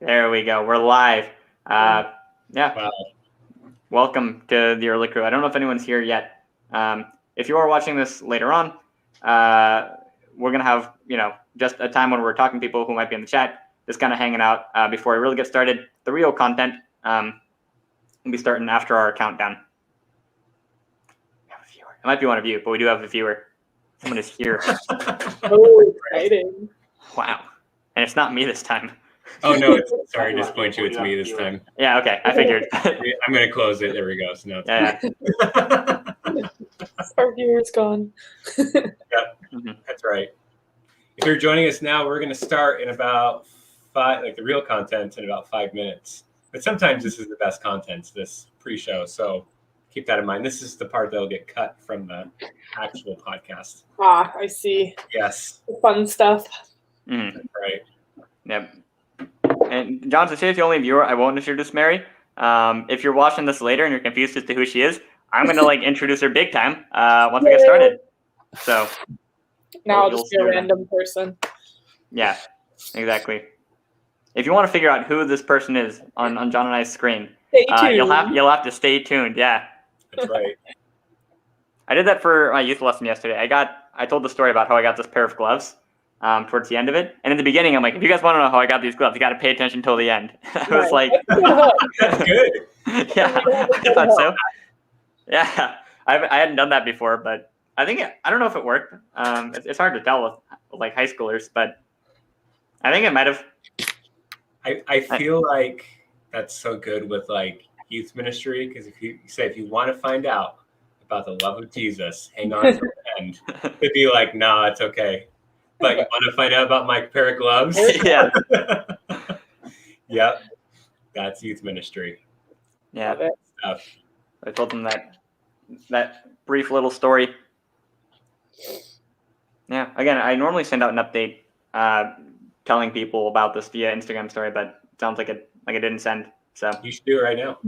There we go. We're live. Yeah. Wow. Welcome to the early crew. I don't know if anyone's here yet. If you are watching this later on, we're going to have, just a time when we're talking to people who might be in the chat, just kind of hanging out before we really get started. The real content will be starting after our countdown. We have a viewer. It might be one of you, but we do have a viewer. Someone is here. Oh, exciting. Wow. And it's not me this time. Oh, no, sorry to disappoint you. It's me this time. Yeah, okay. I figured. I'm going to close it. There we go. So now it's Our viewer's gone. That's right. If you're joining us now, we're going to start in about the real content in about 5 minutes. But sometimes this is the best content, this pre-show. So keep that in mind. This is the part that'll get cut from the actual podcast. Ah, I see. Yes. The fun stuff. Mm-hmm. That's right. Yep. And John, since she's the only viewer, I won't introduce Mary. If you're watching this later and you're confused as to who she is, I'm going to introduce her big time once we get started. So now I'll just be a random person. Yeah, exactly. If you want to figure out who this person is on John and I's screen, you'll have to stay tuned. Yeah. That's right. I did that for my youth lesson yesterday. I told the story about how I got this pair of gloves towards the end of it. And in the beginning, I'm like, if you guys want to know how I got these gloves, you got to pay attention till the end. I was like, that's good. Yeah, I thought so. Yeah, I hadn't done that before, but I don't know if it worked. It's hard to tell with high schoolers, but I think it might have. I feel like that's so good with youth ministry, because if you want to find out about the love of Jesus, hang on to the end. It'd be like, no, it's okay. But you want to find out about my pair of gloves? Yeah. Yep. That's youth ministry. Yeah. Stuff. I told them that brief little story. Yeah. Again, I normally send out an update telling people about this via Instagram story, but it sounds like it didn't send. So you should do it right now.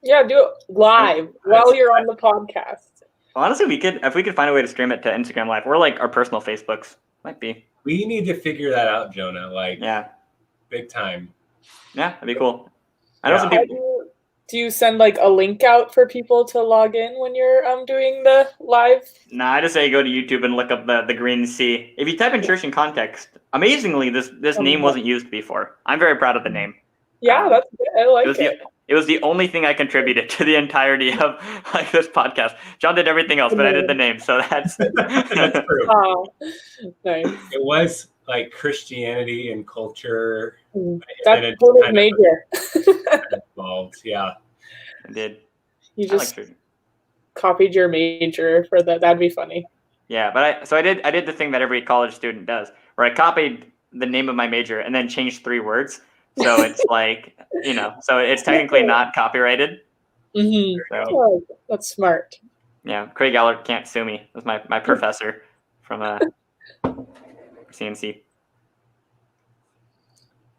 Yeah, do it live while you're on the podcast. Honestly, if we could find a way to stream it to Instagram Live or our personal Facebooks. Might be. We need to figure that out, Jonah. Yeah, big time. Yeah, that'd be cool. I know some people. Do you send a link out for people to log in when you're doing the live? Nah, I just say go to YouTube and look up the Green Sea. If you type in church in context, amazingly, this name wasn't used before. I'm very proud of the name. Yeah, that's good. I like it. It was the only thing I contributed to the entirety of this podcast. John did everything else, but I did the name, so that's true. Oh, nice. It was Christianity and culture. That's totally major. Involved, yeah. I did. You just copied your major for that. That'd be funny. Yeah, but I did the thing that every college student does, where I copied the name of my major and then changed 3 words. So it's so it's technically not copyrighted. Mm-hmm. So, that's smart. Yeah, Craig Allard can't sue me. That's my professor from CNC.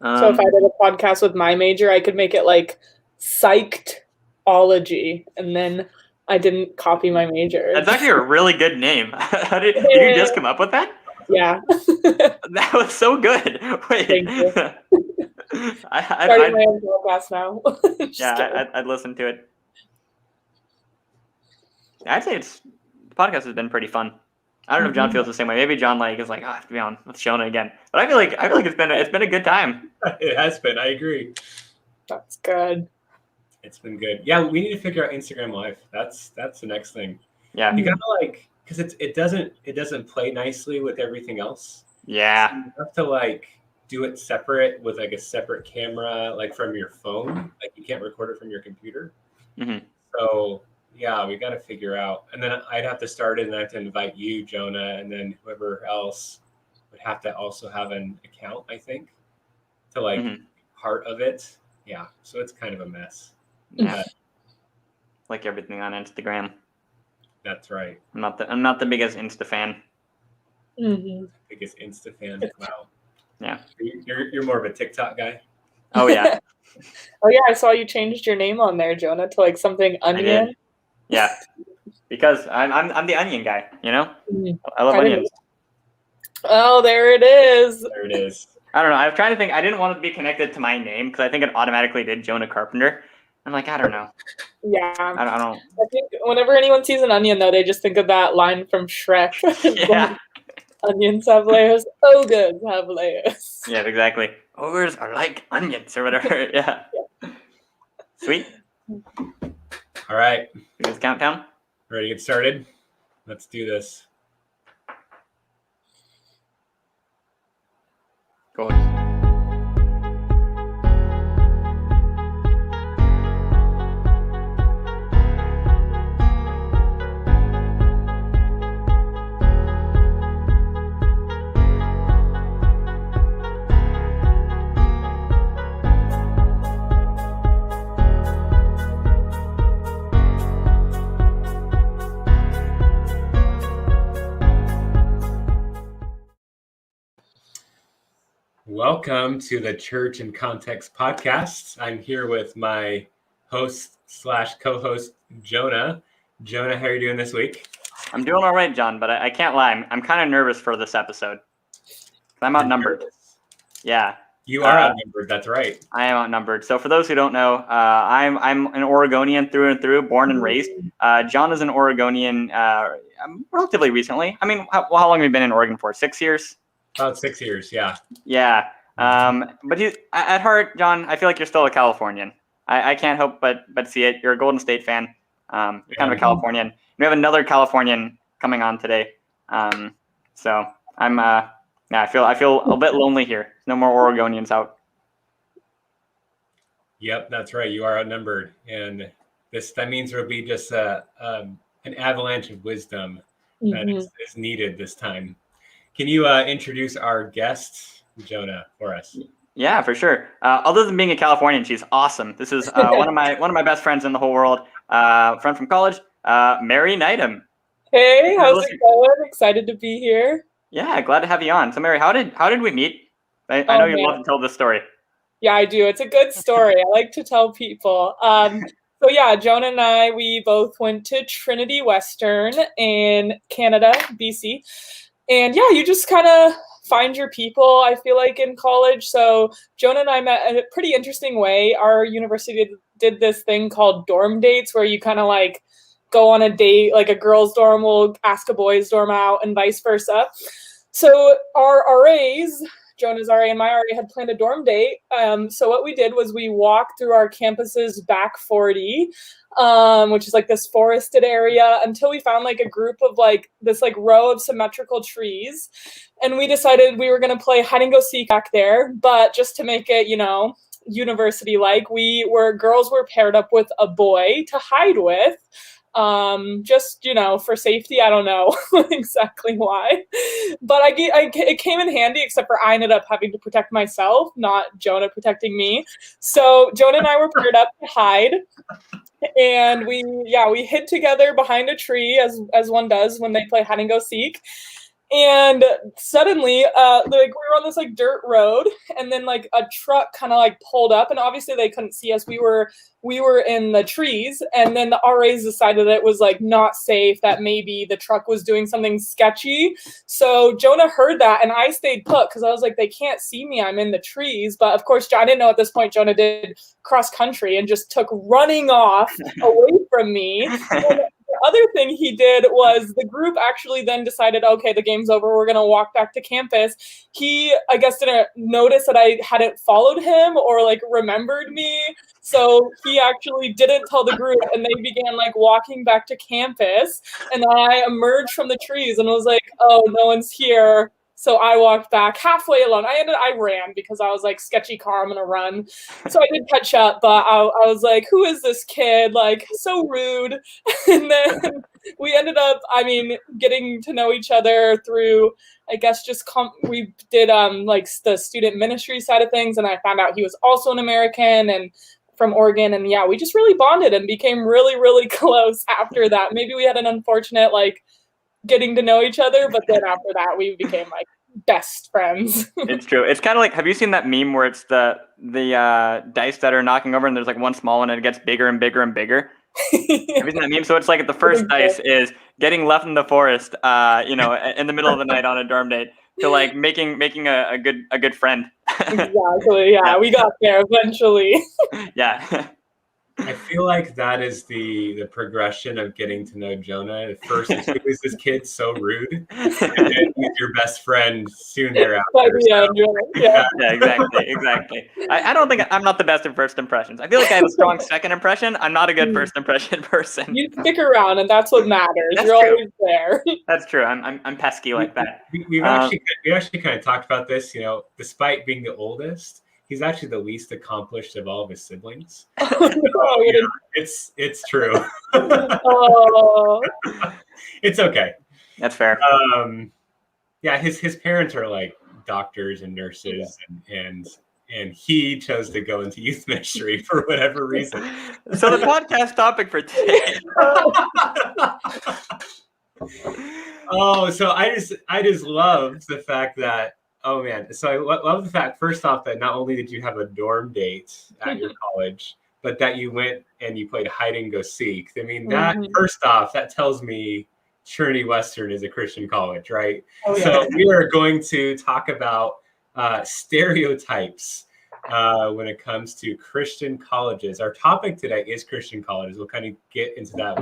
So if I did a podcast with my major, I could make it psychology, and then I didn't copy my major. That's actually a really good name. Did you just come up with that? Yeah. That was so good. Wait. Thank you. Starting my own podcast now. I'd listen to it. I'd say the podcast has been pretty fun. I don't know if John feels the same way. Maybe John is I have to be on with Jonah again. But I feel like it's been a good time. It has been. I agree. That's good. It's been good. Yeah, we need to figure out Instagram Live. That's the next thing. Yeah. You gotta because it doesn't play nicely with everything else. Yeah. So you have to do it separate with a separate camera, from your phone. You can't record it from your computer. Mm-hmm. So yeah, we got to figure out. And then I'd have to start it, and I have to invite you, Jonah, and then whoever else would have to also have an account, I think, to be part of it. Yeah, so it's kind of a mess. Yeah. Like everything on Instagram. That's right. I'm not the biggest Insta fan. Mm-hmm. Biggest Insta fan. Wow. Yeah. You're more of a TikTok guy. Oh yeah. Oh yeah, I saw you changed your name on there, Jonah, to something onion. Yeah. Because I'm the onion guy, I love onions. Oh, there it is. There it is. I don't know. I was trying to think. I didn't want it to be connected to my name because I think it automatically did Jonah Carpenter. I'm like, I don't know. Yeah. I don't. I think whenever anyone sees an onion, though, they just think of that line from Shrek. Yeah. Onions have layers. Ogres have layers. Yeah, exactly. Ogres are like onions or whatever. Yeah. Sweet. All right. Do this countdown. Ready to get started? Let's do this. Go. Welcome to the Church in Context podcast. I'm here with my host / co-host, Jonah. Jonah, how are you doing this week? I'm doing all right, John, but I can't lie. I'm kind of nervous for this episode. I'm outnumbered. Yeah. You are outnumbered. That's right. I am outnumbered. So for those who don't know, I'm an Oregonian through and through, born and raised. John is an Oregonian relatively recently. I mean, how long have you been in Oregon for? 6 years? About 6 years, yeah. Yeah. But at heart, John, I feel like you're still a Californian. I can't help but see it. You're a Golden State fan. You're kind of a Californian. We have another Californian coming on today. So I'm I feel a bit lonely here. No more Oregonians out. Yep, that's right. You are outnumbered, and that means there will be just an avalanche of wisdom that is needed this time. Can you introduce our guest, Jonah, for us? Yeah, for sure. Other than being a Californian, she's awesome. This is one of my best friends in the whole world. Friend from college, Mary Neidham. Hey, how's it going? Excited to be here. Yeah, glad to have you on. So, Mary, how did we meet? I know you'd love to tell this story. Yeah, I do. It's a good story. I like to tell people. So yeah, Jonah and I, we both went to Trinity Western in Canada, BC. And yeah, you just kind of find your people, I feel like, in college. So Jonah and I met in a pretty interesting way. Our university did this thing called dorm dates where you kind of like go on a date, like a girl's dorm will ask a boy's dorm out and vice versa. So our RAs, Jonah's RA and my RA, had planned a dorm date. So what we did was we walked through our campus's back 40, which is like this forested area, until we found like a group of like this like row of symmetrical trees. And we decided we were going to play hide and go seek back there. But just to make it, university like, girls were paired up with a boy to hide with. Just, for safety. I don't know exactly why, but it came in handy, except for I ended up having to protect myself, not Jonah protecting me. So Jonah and I were paired up to hide, and we hid together behind a tree as one does when they play hide and go seek. And suddenly, we were on this like dirt road, and then like a truck kind of like pulled up, and obviously they couldn't see us. We were in the trees, and then the RAs decided that it was like not safe, that maybe the truck was doing something sketchy. So Jonah heard that, and I stayed put because I was like, they can't see me, I'm in the trees. But of course, I didn't know at this point Jonah did cross country and just took running off away from me. The other thing he did was the group actually then decided, okay, the game's over, we're going to walk back to campus. He, I guess, didn't notice that I hadn't followed him or like remembered me. So he actually didn't tell the group, and they began like walking back to campus. And I emerged from the trees and was like, oh, no one's here. So I walked back halfway alone. I ran because I was like, sketchy car, I'm going to run. So I did catch up, but I was like, who is this kid? Like, so rude. And then we ended up, getting to know each other through, I guess, we did like the student ministry side of things. And I found out he was also an American and from Oregon. And yeah, we just really bonded and became really, really close after that. Maybe we had an unfortunate, like, getting to know each other, but then after that we became like best friends. It's true. It's kind of like, have you seen that meme where it's the dice that are knocking over and there's like one small one and it gets bigger and bigger and bigger? Have you seen that meme? So it's like the first dice is getting left in the forest, in the middle of the night on a dorm date. to like making a good friend. Exactly. Yeah, we got there eventually. Yeah. I feel like that is the progression of getting to know Jonah. At first, it's who is this kid so rude, and then he's your best friend soon thereafter. By the end, yeah. Yeah, exactly. I don't think I'm not the best at first impressions. I feel like I have a strong second impression. I'm not a good first impression person. You stick around, and that's what matters. That's You're true. always there. That's true. I'm pesky like that. We actually kind of talked about this. You know, despite being the oldest, he's actually the least accomplished of all of his siblings. It's true. It's okay. That's fair. Yeah, his parents are like doctors and nurses, and he chose to go into youth ministry for whatever reason. So the podcast topic for today. So I just love the fact that, oh man. So I love the fact, first off, that not only did you have a dorm date at your college, but that you went and you played hide and go seek. I mean, that first off, that tells me Trinity Western is a Christian college, right? Oh, yeah. So we are going to talk about stereotypes when it comes to Christian colleges. Our topic today is Christian colleges. We'll kind of get into that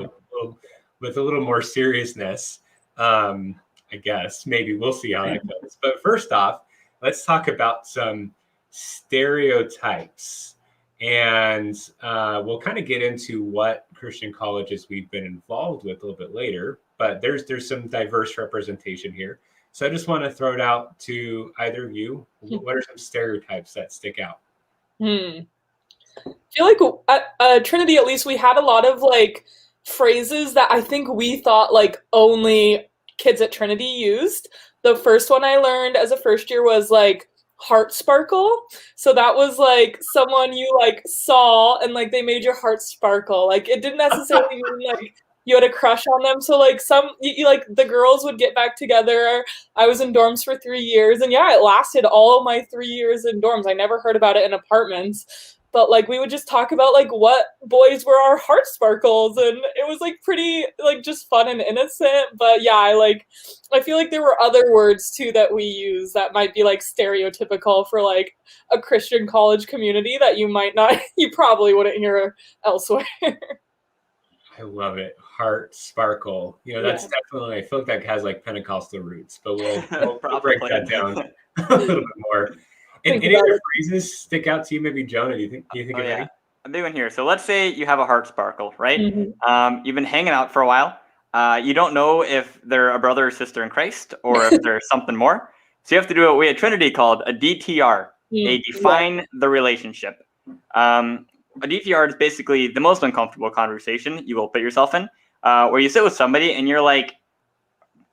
with a little more seriousness. I guess maybe we'll see how that goes. But first off, let's talk about some stereotypes. And we'll kind of get into what Christian colleges we've been involved with a little bit later. But there's some diverse representation here. So I just want to throw it out to either of you. What are some stereotypes that stick out? I feel like at Trinity, at least, we had a lot of like phrases that I think we thought like only kids at Trinity used. The first one I learned as a first year was like heart sparkle. So that was like someone you like saw and like they made your heart sparkle. Like it didn't necessarily mean like you had a crush on them. So like you like the girls would get back together. I was in dorms for 3 years, and yeah, it lasted all my 3 years in dorms. I never heard about it in apartments, but like we would just talk about like what boys were our heart sparkles, and it was like pretty like just fun and innocent. But yeah, I feel like there were other words too that we use that might be like stereotypical for like a Christian college community that you probably wouldn't hear elsewhere. I love it. Heart sparkle. You know, that's definitely, I feel like that has like Pentecostal roots, but we'll break that down a little bit more. And any other phrases stick out to you? Maybe Jonah, do you think of any? A big one here. So let's say you have a heart sparkle, right? You've been hanging out for a while. You don't know if they're a brother or sister in Christ or if they're something more. So you have to do what we at Trinity called a DTR, a define the relationship. A DTR is basically the most uncomfortable conversation you will put yourself in, where you sit with somebody and you're like,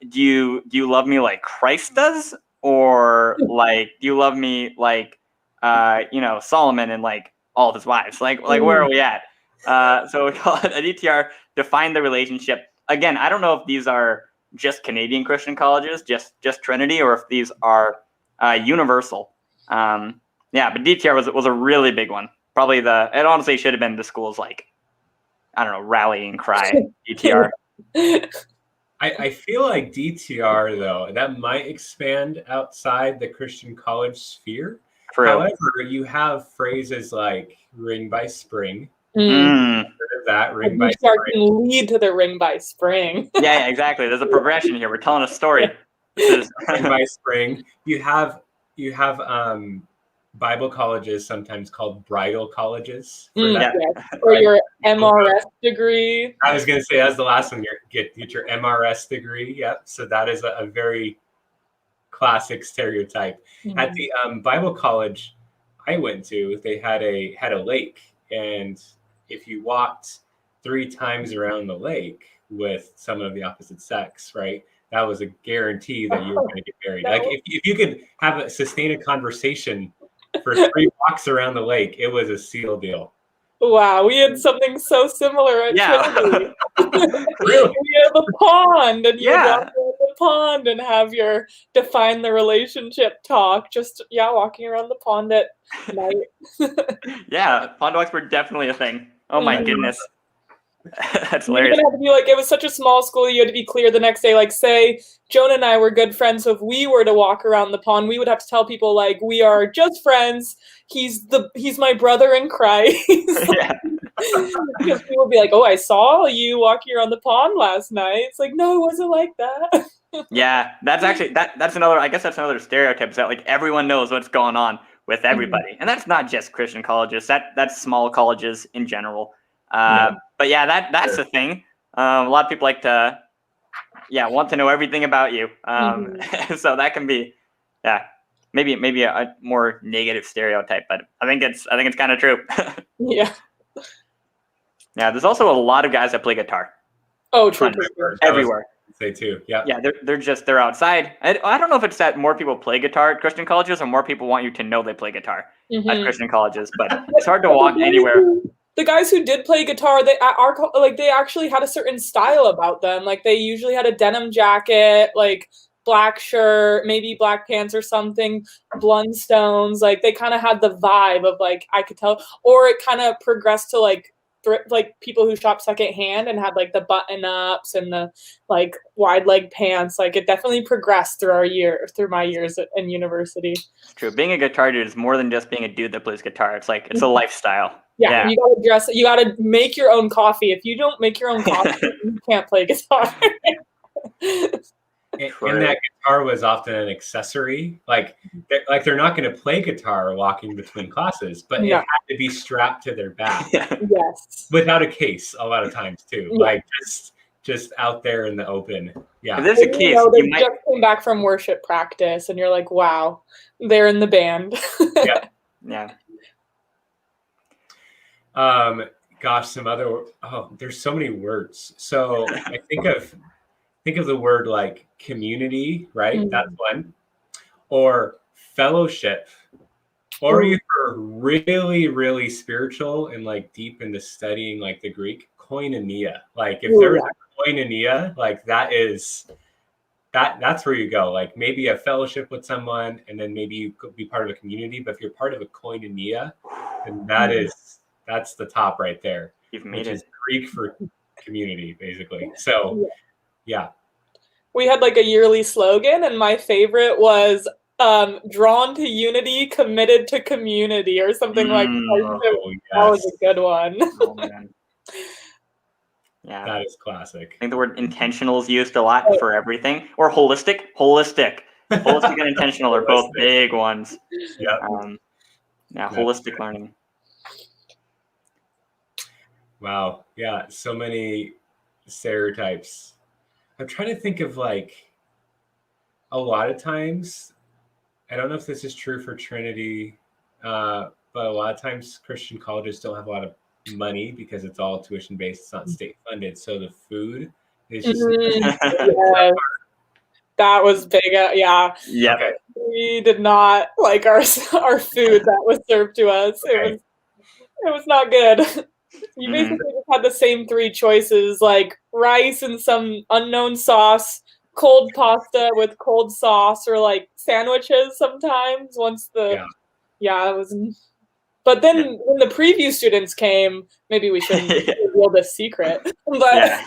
do you love me like Christ does? Or like, do you love me like, Solomon and like all of his wives? Like where are we at? So we call it a DTR, define the relationship. Again, I don't know if these are just Canadian Christian colleges, just Trinity, or if these are universal. But DTR was a really big one. Probably it honestly should have been the school's like, I don't know, rallying cry, DTR. I feel like DTR, though, that might expand outside the Christian college sphere. True. However, you have phrases like ring by spring. That ring by spring can lead to the ring by spring. Yeah, exactly. There's a progression here. We're telling a story. Ring by spring. You have Bible colleges sometimes called bridal colleges. Or your MRS degree. I was going to say that's the last one. Get your MRS degree. Yep. So that is a very classic stereotype. At the Bible college I went to, they had a lake, and if you walked 3 times around the lake with someone of the opposite sex, right, that was a guarantee that you were going to get married. Like if you could sustain a conversave for 3 walks around the lake, it was a seal deal. Wow, we had something so similar at Trinity. Really? We had the pond, and you walk around the pond and have your define the relationship talk. Just walking around the pond at night. Pond walks were definitely a thing. Oh my goodness. That's You're hilarious. gonna have to be like, it was such a small school, you had to be clear the next day. Like, say Jonah and I were good friends, so if we were to walk around the pond, we would have to tell people like, we are just friends. He's my brother in Christ. Yeah. Because people would be like, oh, I saw you walking around the pond last night. It's like, no, it wasn't like that. Yeah, that's actually that's another. I guess that's another stereotype, is that like everyone knows what's going on with everybody, and that's not just Christian colleges. That's small colleges in general. But yeah, that's the thing. A lot of people like to, want to know everything about you. So that can be, maybe a more negative stereotype, but I think it's kind of true. Yeah. Yeah, there's also a lot of guys that play guitar. Oh, true. Everywhere. Say too. Yeah. Yeah, they're outside. I don't know if it's that more people play guitar at Christian colleges or more people want you to know they play guitar at Christian colleges, but it's hard to walk anywhere. The guys who did play guitar, they actually had a certain style about them. Like they usually had a denim jacket, like black shirt, maybe black pants or something, Blundstones. Like they kind of had the vibe of like, I could tell, or it kind of progressed to like people who shop secondhand and had like the button ups and the like wide leg pants. Like it definitely progressed through my years in university. It's true. Being a guitar dude is more than just being a dude that plays guitar. It's like, it's a lifestyle. Yeah. You gotta dress. You gotta make your own coffee. If you don't make your own coffee, you can't play guitar. And that guitar was often an accessory. Like they're not going to play guitar walking between classes, but it had to be strapped to their back. Yes. Without a case, a lot of times too. Yeah. Like just out there in the open. Yeah. If there's a case, they just came back from worship practice, and you're like, wow, they're in the band. Yeah. Gosh, there's so many words. So I think of the word like community, right? Mm-hmm. That's one. Or fellowship. Or if you're really, really spiritual and like deep into studying like the Greek, koinonia. Like if there was a koinonia, like that's where you go. Like maybe a fellowship with someone, and then maybe you could be part of a community. But if you're part of a koinonia, then that's the top right there. You've made it. Is Greek for community, basically. So yeah. We had like a yearly slogan, and my favorite was drawn to unity, committed to community, or something like that. That was a good one. Oh, man. Yeah. That is classic. I think the word intentional is used a lot for everything. Or holistic. Holistic and intentional are both big ones. Yeah. Holistic learning. Wow. Yeah. So many stereotypes. I'm trying to think of like a lot of times, I don't know if this is true for Trinity, but a lot of times Christian colleges don't have a lot of money because it's all tuition based. It's not state funded. So the food is just. That was big. Yeah. Yeah. Okay. We did not like our food that was served to us. Okay. It was not good. You basically just had the same three choices, like rice and some unknown sauce, cold pasta with cold sauce, or like sandwiches sometimes. It was. But then when the preview students came, maybe we shouldn't reveal this secret, but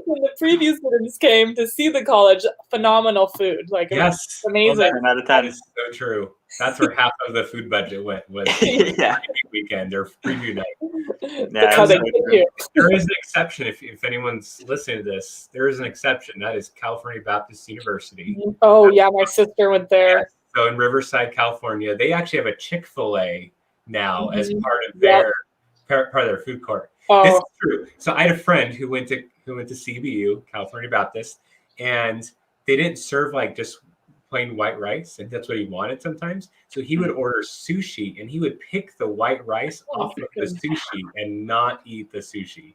when the preview students came to see the college, phenomenal food. Like, it was amazing. Well, that is so true. That's where half of the food budget went, was weekend or preview night. That's how they get you. There is an exception. If anyone's listening to this, there is an exception. That is California Baptist University. Oh, yeah. My sister went there. Yes. So in Riverside, California, they actually have a Chick-fil-A now as part of their food court. This is true. So I had a friend who went to CBU, California Baptist, and they didn't serve like just plain white rice, and that's what he wanted sometimes. So he would order sushi, and he would pick the white rice off of the sushi and not eat the sushi.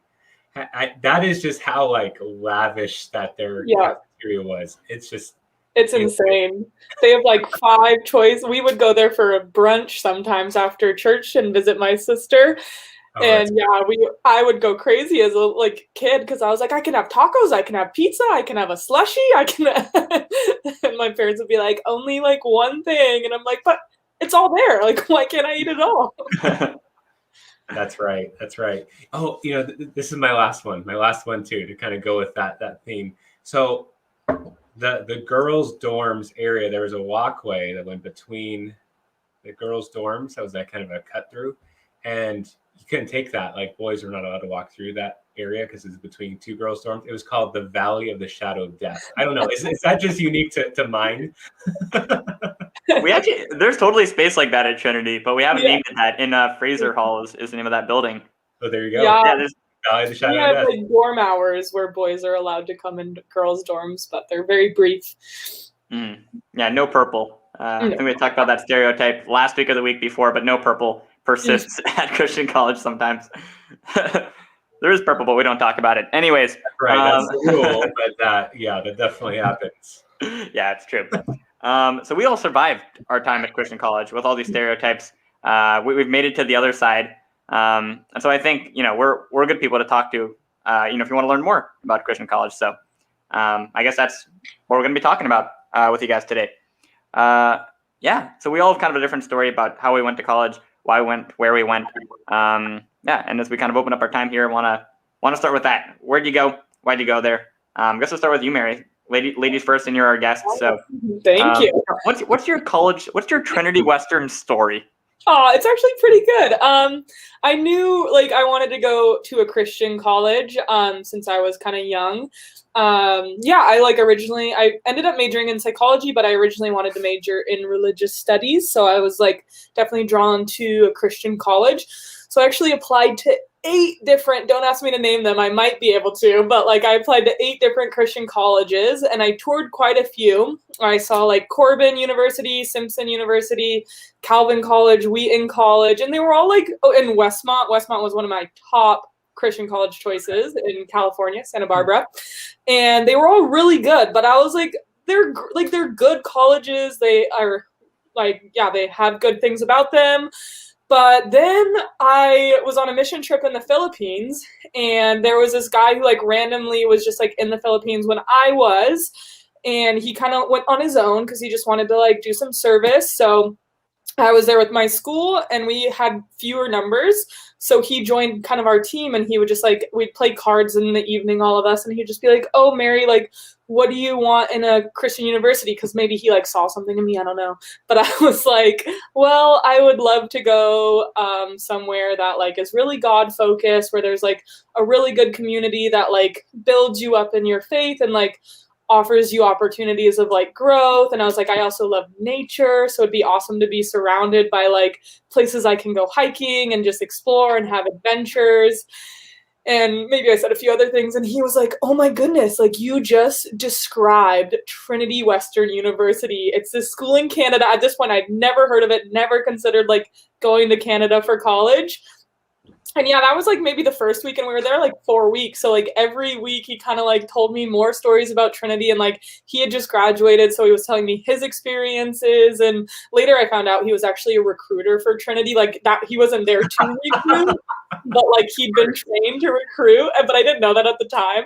That is just how like lavish that their cafeteria was. It's insane. They have like 5 choices. We would go there for a brunch sometimes after church and visit my sister. And I would go crazy as a kid because I was like, I can have tacos, I can have pizza, I can have a slushie, and my parents would be like, only like one thing, and I'm like, but it's all there. Like, why can't I eat it all? That's right. That's right. Oh, this is my last one. My last one too, to kind of go with that theme. So the girls' dorms area, there was a walkway that went between the girls' dorms. That was that kind of a cut through, and you couldn't take that. Like boys were not allowed to walk through that area because it's between two girls' dorms. It was called the Valley of the Shadow of Death. I don't know. Is that just unique to mine? There's totally space like that at Trinity, but we haven't named it that. In Fraser Hall is the name of that building. Oh, there you go. Yeah, there's Valley of the Shadow we of have Death. like dorm hours where boys are allowed to come in girls' dorms, but they're very brief. Yeah, no purple. I think we talked about that stereotype last week or the week before, but no purple persists at Christian College sometimes. There is purple, but we don't talk about it. Anyways. Right, that's the rule, but that definitely happens. Yeah, it's true. So we all survived our time at Christian College with all these stereotypes. We've made it to the other side. And so I think, we're good people to talk to, if you want to learn more about Christian College. So I guess that's what we're going to be talking about with you guys today. So we all have kind of a different story about how we went to college, why we went, where we went. And as we kind of open up our time here, want to start with that. Where'd you go? Why'd you go there? I guess we'll start with you, Mary. Ladies first, and you're our guest. So thank you. What's your Trinity Western story? Oh, it's actually pretty good. I knew I wanted to go to a Christian college since I was kind of young. I ended up majoring in psychology, but I originally wanted to major in religious studies. So I was definitely drawn to a Christian college. So I actually applied to 8 different, don't ask me to name them, I might be able to, but I applied to 8 different Christian colleges, and I toured quite a few. I saw Corbin University, Simpson University, Calvin College, Wheaton College, and they were all in Westmont. Westmont was one of my top Christian college choices in California, Santa Barbara, and they were all really good, but I was they're good colleges. They are they have good things about them. But then I was on a mission trip in the Philippines, and there was this guy who randomly was just in the Philippines when I was, and he kind of went on his own because he just wanted to do some service. So I was there with my school, and we had fewer numbers. So he joined kind of our team, and he would just we'd play cards in the evening, all of us, and he'd just be like, "Oh, Mary, what do you want in a Christian university?" Because maybe he saw something in me, I don't know. But I was well, I would love to go somewhere that is really God focused, where there's a really good community that builds you up in your faith and offers you opportunities of growth. And I was I also love nature, so it'd be awesome to be surrounded by places I can go hiking and just explore and have adventures. And maybe I said a few other things, and he was "Oh my goodness, you just described Trinity Western University. It's this school in Canada." At this point, I'd never heard of it, never considered going to Canada for college. And yeah, that was maybe the first week, and we were there 4 weeks. So every week he kind of told me more stories about Trinity, and he had just graduated, so he was telling me his experiences. And later I found out he was actually a recruiter for Trinity, that he wasn't there to recruit, but he'd been trained to recruit, but I didn't know that at the time.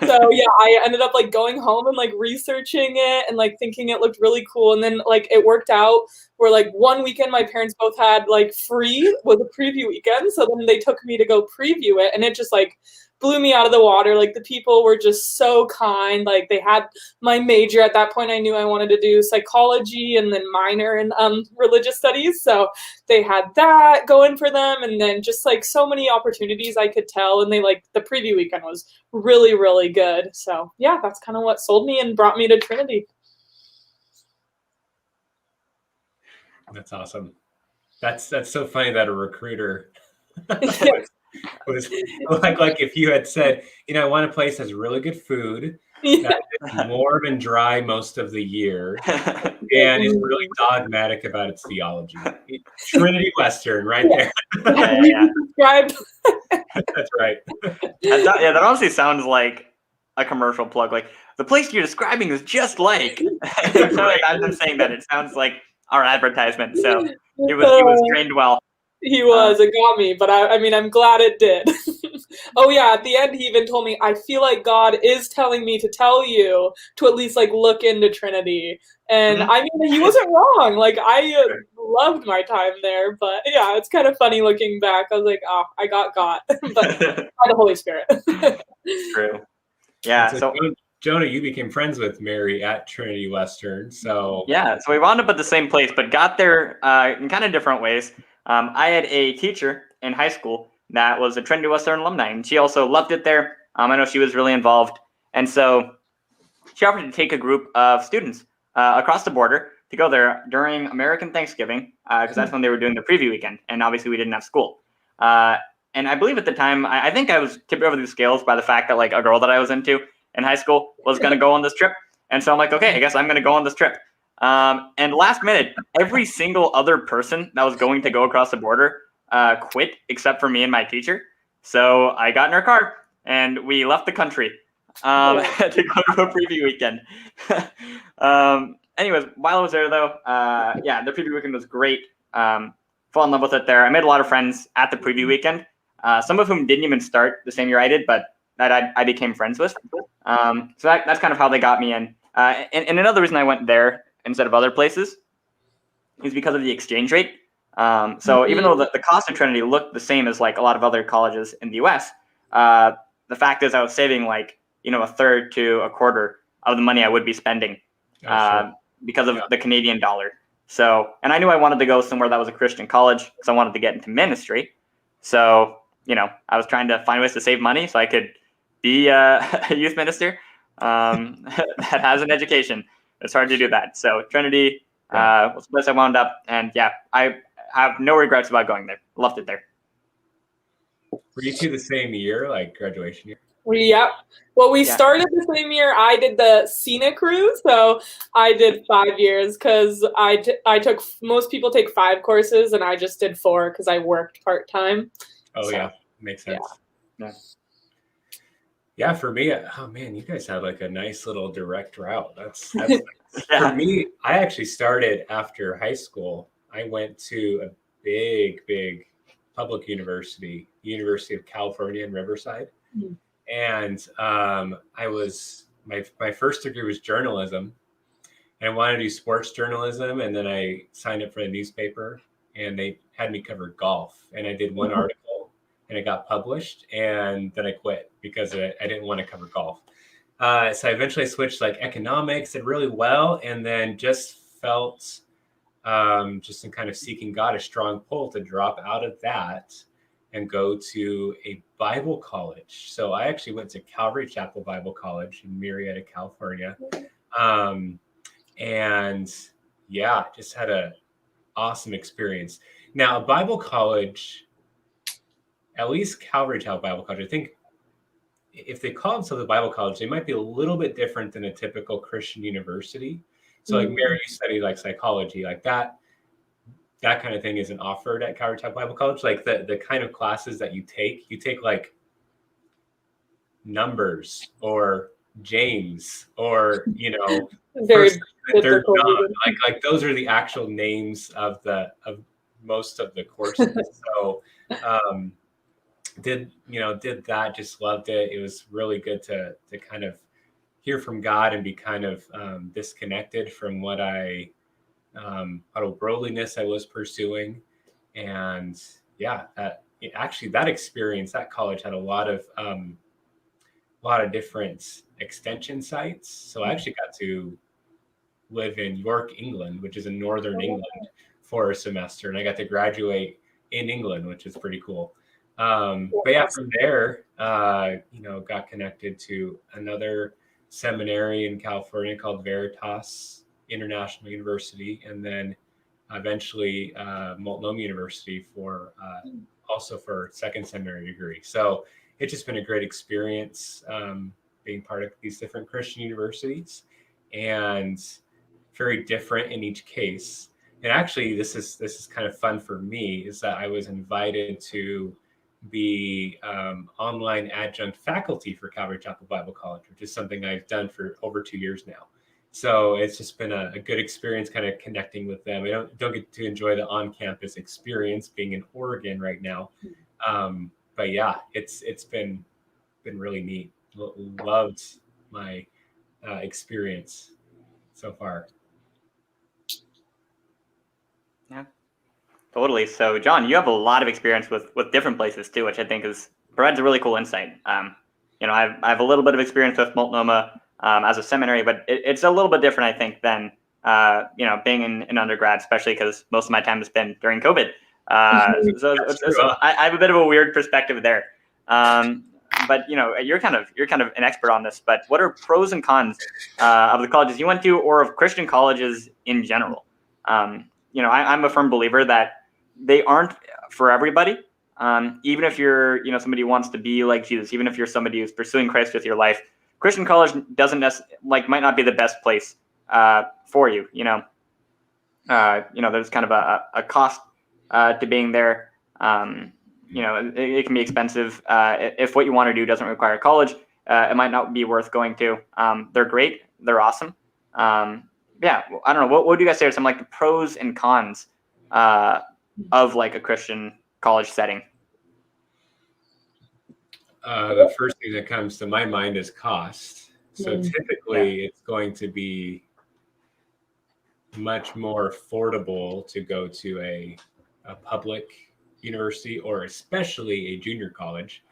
So yeah, I ended up going home and researching it and thinking it looked really cool. And then it worked out where one weekend my parents both had free was a preview weekend, so then they took me to go preview it, and it just blew me out of the water. The people were just so kind. They had my major at that point. I knew I wanted to do psychology and then minor in religious studies, so they had that going for them, and then just so many opportunities I could tell. And they the preview weekend was really, really good. So yeah, that's kind of what sold me and brought me to Trinity. That's awesome. That's so funny that a recruiter was if you had said, I want a place that's really good food, that is warm and dry most of the year, and is really dogmatic about its theology. Trinity Western, right there. Yeah. That's right. That honestly sounds like a commercial plug. The place you're describing is just as I'm saying that, it sounds like our advertisement. So he was trained well. He was. It got me, but I mean, I'm glad it did. Oh yeah, at the end, he even told me, "I feel like God is telling me to tell you to at least look into Trinity." And I mean, he wasn't wrong. I loved my time there. But yeah, it's kind of funny looking back. I was like, oh, I got, but by the Holy Spirit. True. Yeah. So, So Jonah, you became friends with Mary at Trinity Western. So yeah, so we wound up at the same place, but got there in kind of different ways. I had a teacher in high school that was a Trinity Western alumni, and she also loved it there. I know she was really involved, and so she offered to take a group of students across the border to go there during American Thanksgiving, because that's when they were doing the preview weekend, and obviously we didn't have school. And I believe at the time, I think I was tipped over the scales by the fact that like a girl that I was into in high school was going to go on this trip, and so I'm like, okay, I guess I'm going to go on this trip. And last minute, every single other person that was going to go across the border quit except for me and my teacher. So I got in our car and we left the country to go to a preview weekend. Anyways, while I was there though, yeah, the preview weekend was great. Fell in love with it there. I made a lot of friends at the preview weekend, some of whom didn't even start the same year I did, but that I became friends with. So that's kind of how they got me in. And another reason I went there instead of other places is because of the exchange rate. So even though the cost of Trinity looked the same as like a lot of other colleges in the U.S., the fact is I was saving like a third to a quarter of the money I would be spending because of the Canadian dollar. So, and I knew I wanted to go somewhere that was a Christian college because I wanted to get into ministry. So, I was trying to find ways to save money so I could be a youth minister that has an education. It's hard to do that. So Trinity was the place I wound up. And yeah, I have no regrets about going there. Loved it there. were you two the same year, like graduation year? Yeah. Well, we started the same year. I did the scenic cruise, so I did 5 years because I took, most people take 5 courses and I just did 4 because I worked part-time. Oh, so, yeah. Makes sense. Yeah, for me, oh man, you guys had like a nice little direct route. That's nice. For me, I actually started after high school. I went to a big public university, University of California in Riverside. Mm-hmm. And I was, my first degree was journalism. And I wanted to do sports journalism. And then I signed up for the newspaper and they had me cover golf. And I did one article and it got published. And then I quit because I didn't want to cover golf. So I eventually switched like economics, did really well. And then just felt just in kind of seeking God, a strong pull to drop out of that and go to a Bible college. So I actually went to Calvary Chapel Bible College in Murrieta, California. And yeah, just had an awesome experience. Now, a Bible college, at least Calvary Chapel Bible College, I think if they call themselves a Bible college, they might be a little bit different than a typical Christian university. So like Mary, you study like psychology, like that kind of thing isn't offered at Calvary Chapel Bible College. Like the kind of classes that you take like numbers or James or, first and third John. Like those are the actual names of most of the courses. So did that, just loved it. It was really good to kind of hear from God and be kind of disconnected from what worldliness I was pursuing. And yeah, that experience, that college had a lot of different extension sites. So I actually got to live in York, England, which is in northern England, for a semester, and I got to graduate in England, which is pretty cool. But yeah, from there, got connected to another seminary in California called Veritas International University, and then eventually Multnomah University for second seminary degree. So it's just been a great experience being part of these different Christian universities, and very different in each case. And actually, this is kind of fun for me, is that I was invited to be online adjunct faculty for Calvary Chapel Bible College, which is something I've done for over 2 years now. So it's just been a good experience kind of connecting with them. I don't get to enjoy the on-campus experience being in Oregon right now. But yeah, it's been really neat. Loved my experience so far. Yeah, Totally. So, John, you have a lot of experience with different places too, which I think provides a really cool insight. I have a little bit of experience with Multnomah as a seminary, but it's a little bit different, I think, than being in undergrad, especially because most of my time has been during COVID. So I have a bit of a weird perspective there. But you're kind of an expert on this. But what are pros and cons of the colleges you went to, or of Christian colleges in general? I'm a firm believer that they aren't for everybody. Even if you're somebody who wants to be like Jesus, even if you're somebody who's pursuing Christ with your life, Christian college might not be the best place for you. There's kind of a cost to being there. It can be expensive. If what you want to do doesn't require college, it might not be worth going to. They're great. They're awesome. I don't know. What do you guys say are some like the pros and cons of like a Christian college setting? The first thing that comes to my mind is cost. So typically it's going to be much more affordable to go to a public university, or especially a junior college,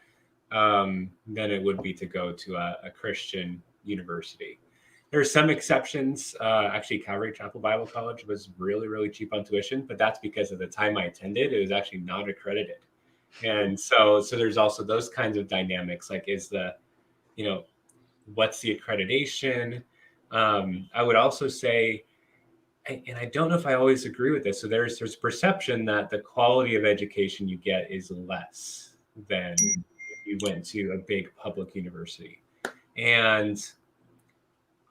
than it would be to go to a Christian university. There are some exceptions. Actually, Calvary Chapel Bible College was really, really cheap on tuition, but that's because at the time I attended, it was actually not accredited. And so there's also those kinds of dynamics, like what's the accreditation? I would also say, and I don't know if I always agree with this, so there's perception that the quality of education you get is less than if you went to a big public university. And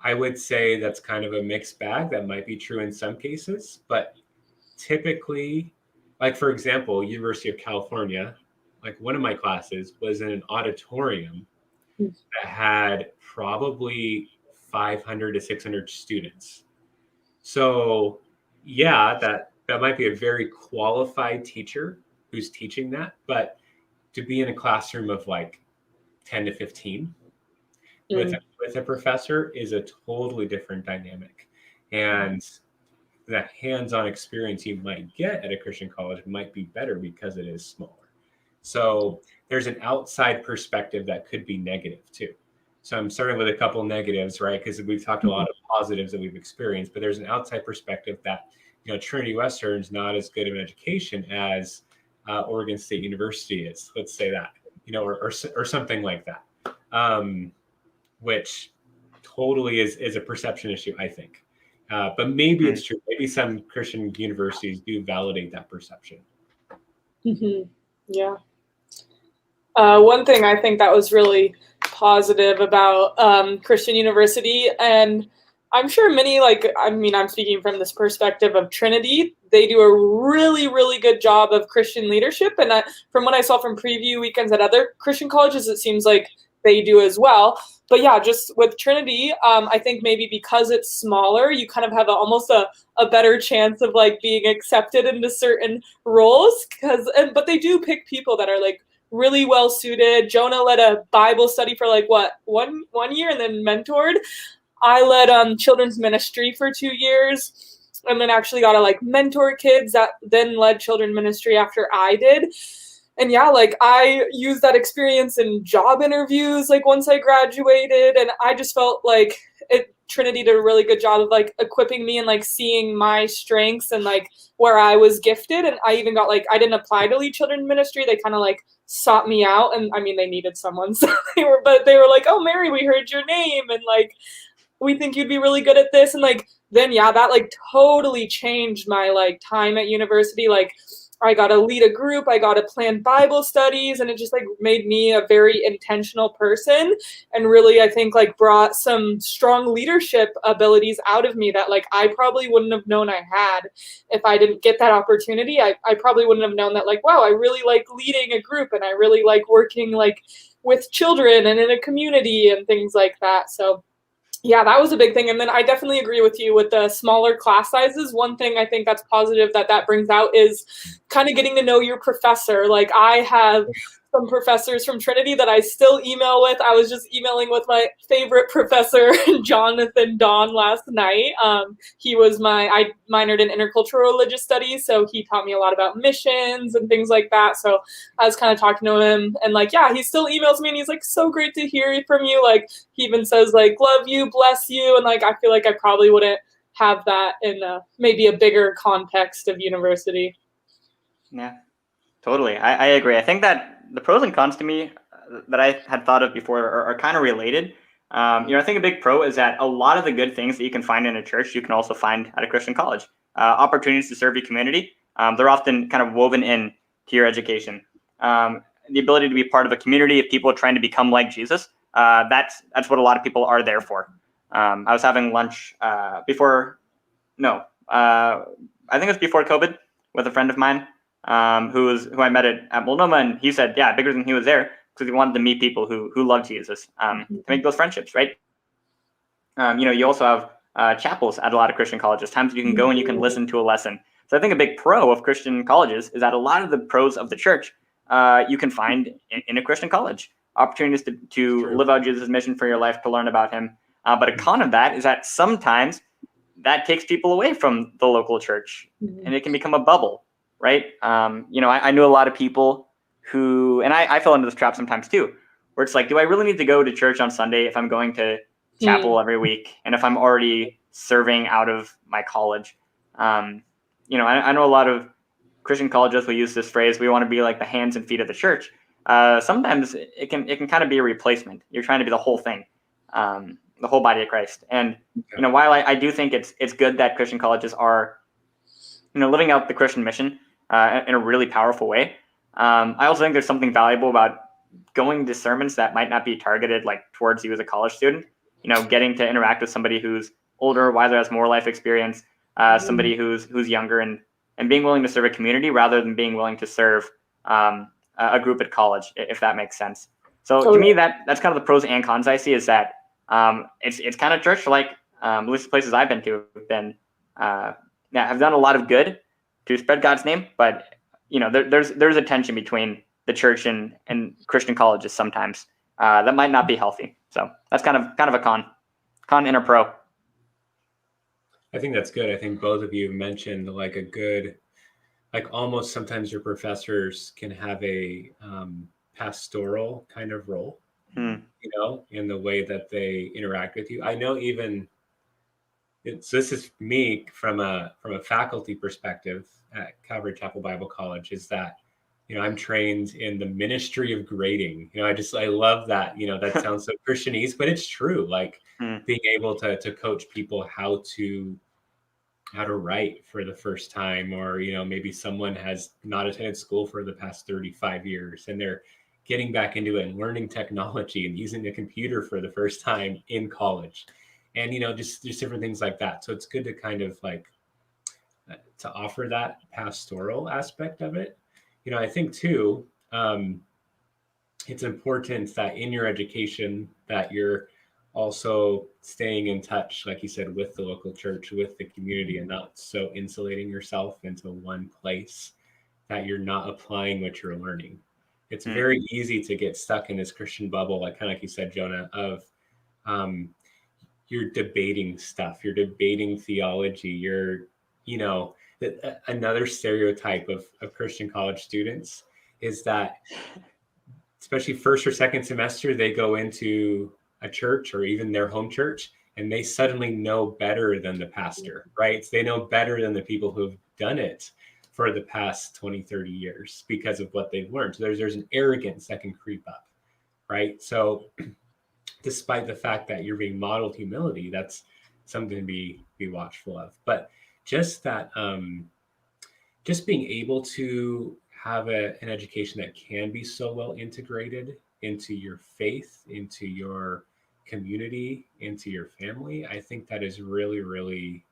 I would say that's kind of a mixed bag. That might be true in some cases, but typically, like for example, University of California, like one of my classes was in an auditorium that had probably 500 to 600 students. So yeah, that might be a very qualified teacher who's teaching that, but to be in a classroom of like 10 to 15 with a professor is a totally different dynamic. And that hands-on experience you might get at a Christian college might be better because it is smaller. So there's an outside perspective that could be negative too. So I'm starting with a couple negatives, right? Because we've talked a lot of positives that we've experienced, but there's an outside perspective that, Trinity Western is not as good of an education as Oregon State University is. Let's say that, or something like that, which totally is a perception issue, I think. But maybe it's true. Maybe some Christian universities do validate that perception. Mm-hmm. Yeah. One thing I think that was really positive about Christian University, and I'm sure many, I'm speaking from this perspective of Trinity, they do a really, really good job of Christian leadership. And from what I saw from preview weekends at other Christian colleges, it seems like they do as well. But yeah, just with Trinity, I think maybe because it's smaller, you kind of have almost a better chance of like being accepted into certain roles. But they do pick people that are like really well suited. Jonah led a Bible study for like one year and then mentored. I led children's ministry for 2 years, and then actually got to like mentor kids that then led children's ministry after I did. And yeah, like I used that experience in job interviews, like once I graduated, and I just felt like Trinity did a really good job of like equipping me and like seeing my strengths and like where I was gifted. And I even got I didn't apply to lead children's ministry. They kind of like sought me out, and I mean, they needed someone. So they were like, "Oh, Mary, we heard your name. And like, we think you'd be really good at this." And like, then yeah, that like totally changed my like time at university. Like, I got to lead a group, I got to plan Bible studies, and it just like made me a very intentional person, and really, I think like brought some strong leadership abilities out of me that like I probably wouldn't have known I had if I didn't get that opportunity. I probably wouldn't have known that like, wow, I really like leading a group, and I really like working like with children and in a community and things like that. So yeah, that was a big thing. And then I definitely agree with you with the smaller class sizes. One thing I think that's positive that brings out is kind of getting to know your professor. Like I have some professors from Trinity that I still email with. I was just emailing with my favorite professor, Jonathan Don, last night. I minored in intercultural religious studies, so he taught me a lot about missions and things like that. So I was kind of talking to him, and like, yeah, he still emails me, and he's like, so great to hear from you. Like, he even says like, love you, bless you, and like, I feel like I probably wouldn't have that in maybe a bigger context of university. Yeah, totally. I agree. I think that the pros and cons to me that I had thought of before are kind of related. I think a big pro is that a lot of the good things that you can find in a church, you can also find at a Christian college. Opportunities to serve your community, they're often kind of woven in to your education. The ability to be part of a community of people trying to become like Jesus, that's what a lot of people are there for. I was having lunch I think it was before COVID with a friend of mine who I met at Multnomah, and he said, yeah, bigger than he was there because he wanted to meet people who love Jesus, to make those friendships, right? You also have chapels at a lot of Christian colleges, times you can go and you can listen to a lesson. So I think a big pro of Christian colleges is that a lot of the pros of the church you can find in a Christian college. Opportunities to live out Jesus' mission for your life, to learn about him. But a con of that is that sometimes that takes people away from the local church, and it can become a bubble, right? I knew a lot of people who, and I fell into this trap sometimes too, where it's like, do I really need to go to church on Sunday if I'm going to chapel every week, and if I'm already serving out of my college? I know a lot of Christian colleges will use this phrase, we want to be like the hands and feet of the church. Sometimes it can kind of be a replacement. You're trying to be the whole thing, the whole body of Christ. And while I do think it's good that Christian colleges are living out the Christian mission in a really powerful way, I also think there's something valuable about going to sermons that might not be targeted like towards you as a college student. Getting to interact with somebody who's older, wiser, has more life experience, somebody who's younger, and being willing to serve a community rather than being willing to serve a group at college, if that makes sense. So to me, that's kind of the pros and cons I see, is that it's kind of church like, at least the places I've been to have done a lot of good to spread God's name, but there's a tension between the church and Christian colleges sometimes that might not be healthy. So that's kind of a con and a pro. I think that's good. I think both of you mentioned like a good, like almost sometimes your professors can have a pastoral kind of role, in the way that they interact with you. I know even this is me from a faculty perspective at Calvary Chapel Bible College, is that I'm trained in the ministry of grading. I love that. That sounds so Christianese, but it's true. Like being able to coach people how to write for the first time, or maybe someone has not attended school for the past 35 years and they're getting back into it and learning technology and using a computer for the first time in college, and just different things like that. So it's good to kind of like to offer that pastoral aspect of it. I think too, it's important that in your education that you're also staying in touch, like you said, with the local church, with the community, and not so insulating yourself into one place that you're not applying what you're learning. It's very easy to get stuck in this Christian bubble, like you said, Jonah, of you're debating stuff, you're debating theology, you're, another stereotype of Christian college students is that, especially first or second semester, they go into a church or even their home church, and they suddenly know better than the pastor, right? They know better than the people who've done it for the past 20, 30 years because of what they've learned. So there's an arrogance that can creep up, right? So despite the fact that you're being modeled humility, that's something to be watchful of. But just that, just being able to have an education that can be so well integrated into your faith, into your community, into your family, I think that is really, really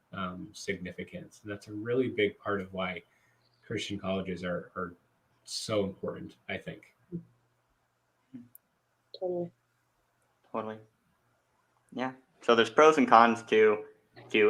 significant. And that's a really big part of why Christian colleges are so important, I think. Totally. Yeah. So there's pros and cons to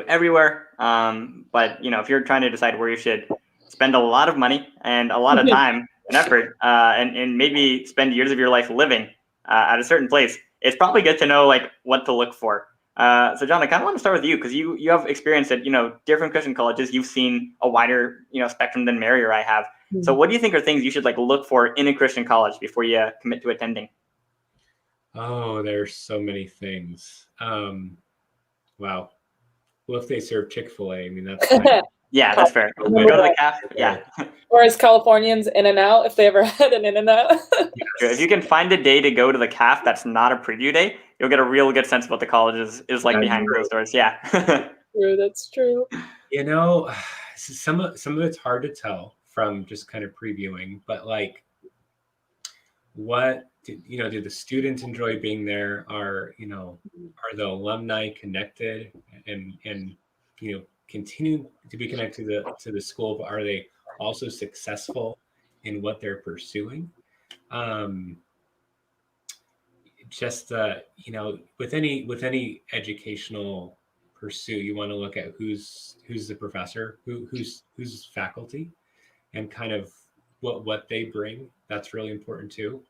everywhere. But if you're trying to decide where you should spend a lot of money and a lot of time and effort, and maybe spend years of your life living at a certain place, it's probably good to know like what to look for. So John, I kind of want to start with you because you have experience at different Christian colleges. You've seen a wider spectrum than Mary or I have. So what do you think are things you should like look for in a Christian college before you commit to attending? Oh, there's so many things. Wow. Well, if they serve Chick-fil-A, I mean, that's fine. Yeah, that's fair. We go to the cafe. Yeah. Or as Californians, In-N-Out, if they ever had an In-N-Out. If you can find a day to go to the cafe that's not a preview day, you'll get a real good sense of what the college is like behind closed doors. Yeah. True, that's true. Some of it's hard to tell from just kind of previewing, but like, what do the students enjoy being there? Are the alumni connected and continue to be connected to the school, but are they also successful in what they're pursuing? With any educational pursuit, you want to look at who's the professor, who's faculty, and kind of what they bring. That's really important too.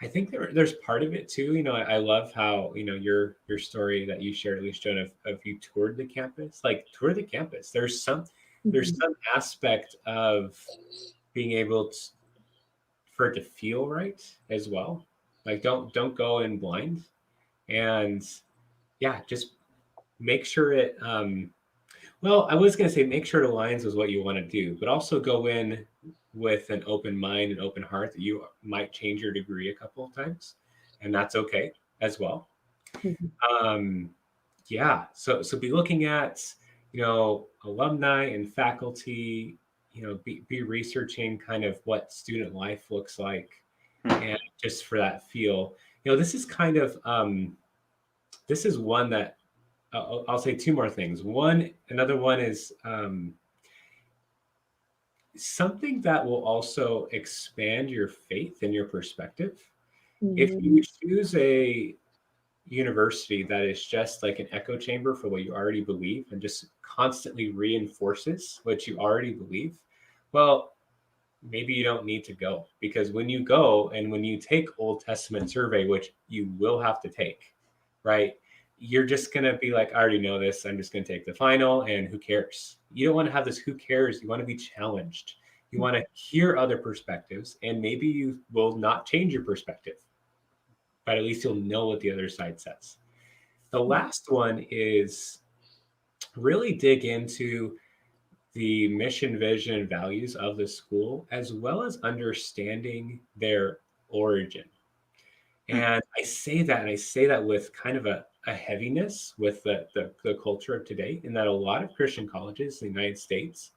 I think there's part of it too. I love how your story that you shared, at least Jonah, of you toured the campus. Like, tour the campus. There's some aspect of being able for it to feel right as well. Like, don't go in blind, and just make sure it. Well, I was going to say make sure it aligns with what you want to do, but also go in with an open mind and open heart that you might change your degree a couple of times, and that's okay as well. So be looking at alumni and faculty, be researching kind of what student life looks like, and just for that feel. This is kind of this is one that I'll say two more things. Another one is something that will also expand your faith and your perspective. If you choose a university that is just like an echo chamber for what you already believe and just constantly reinforces what you already believe, well, maybe you don't need to go, because when you go and when you take Old Testament survey, which you will have to take, right? You're just going to be like, I already know this. I'm just going to take the final, and who cares? You don't want to have this who cares. You want to be challenged. You want to hear other perspectives, and maybe you will not change your perspective, but at least you'll know what the other side says. The last one is really dig into the mission, vision, and values of the school, as well as understanding their origin. And I say that with kind of a heaviness with the culture of today, in that a lot of Christian colleges in the United States,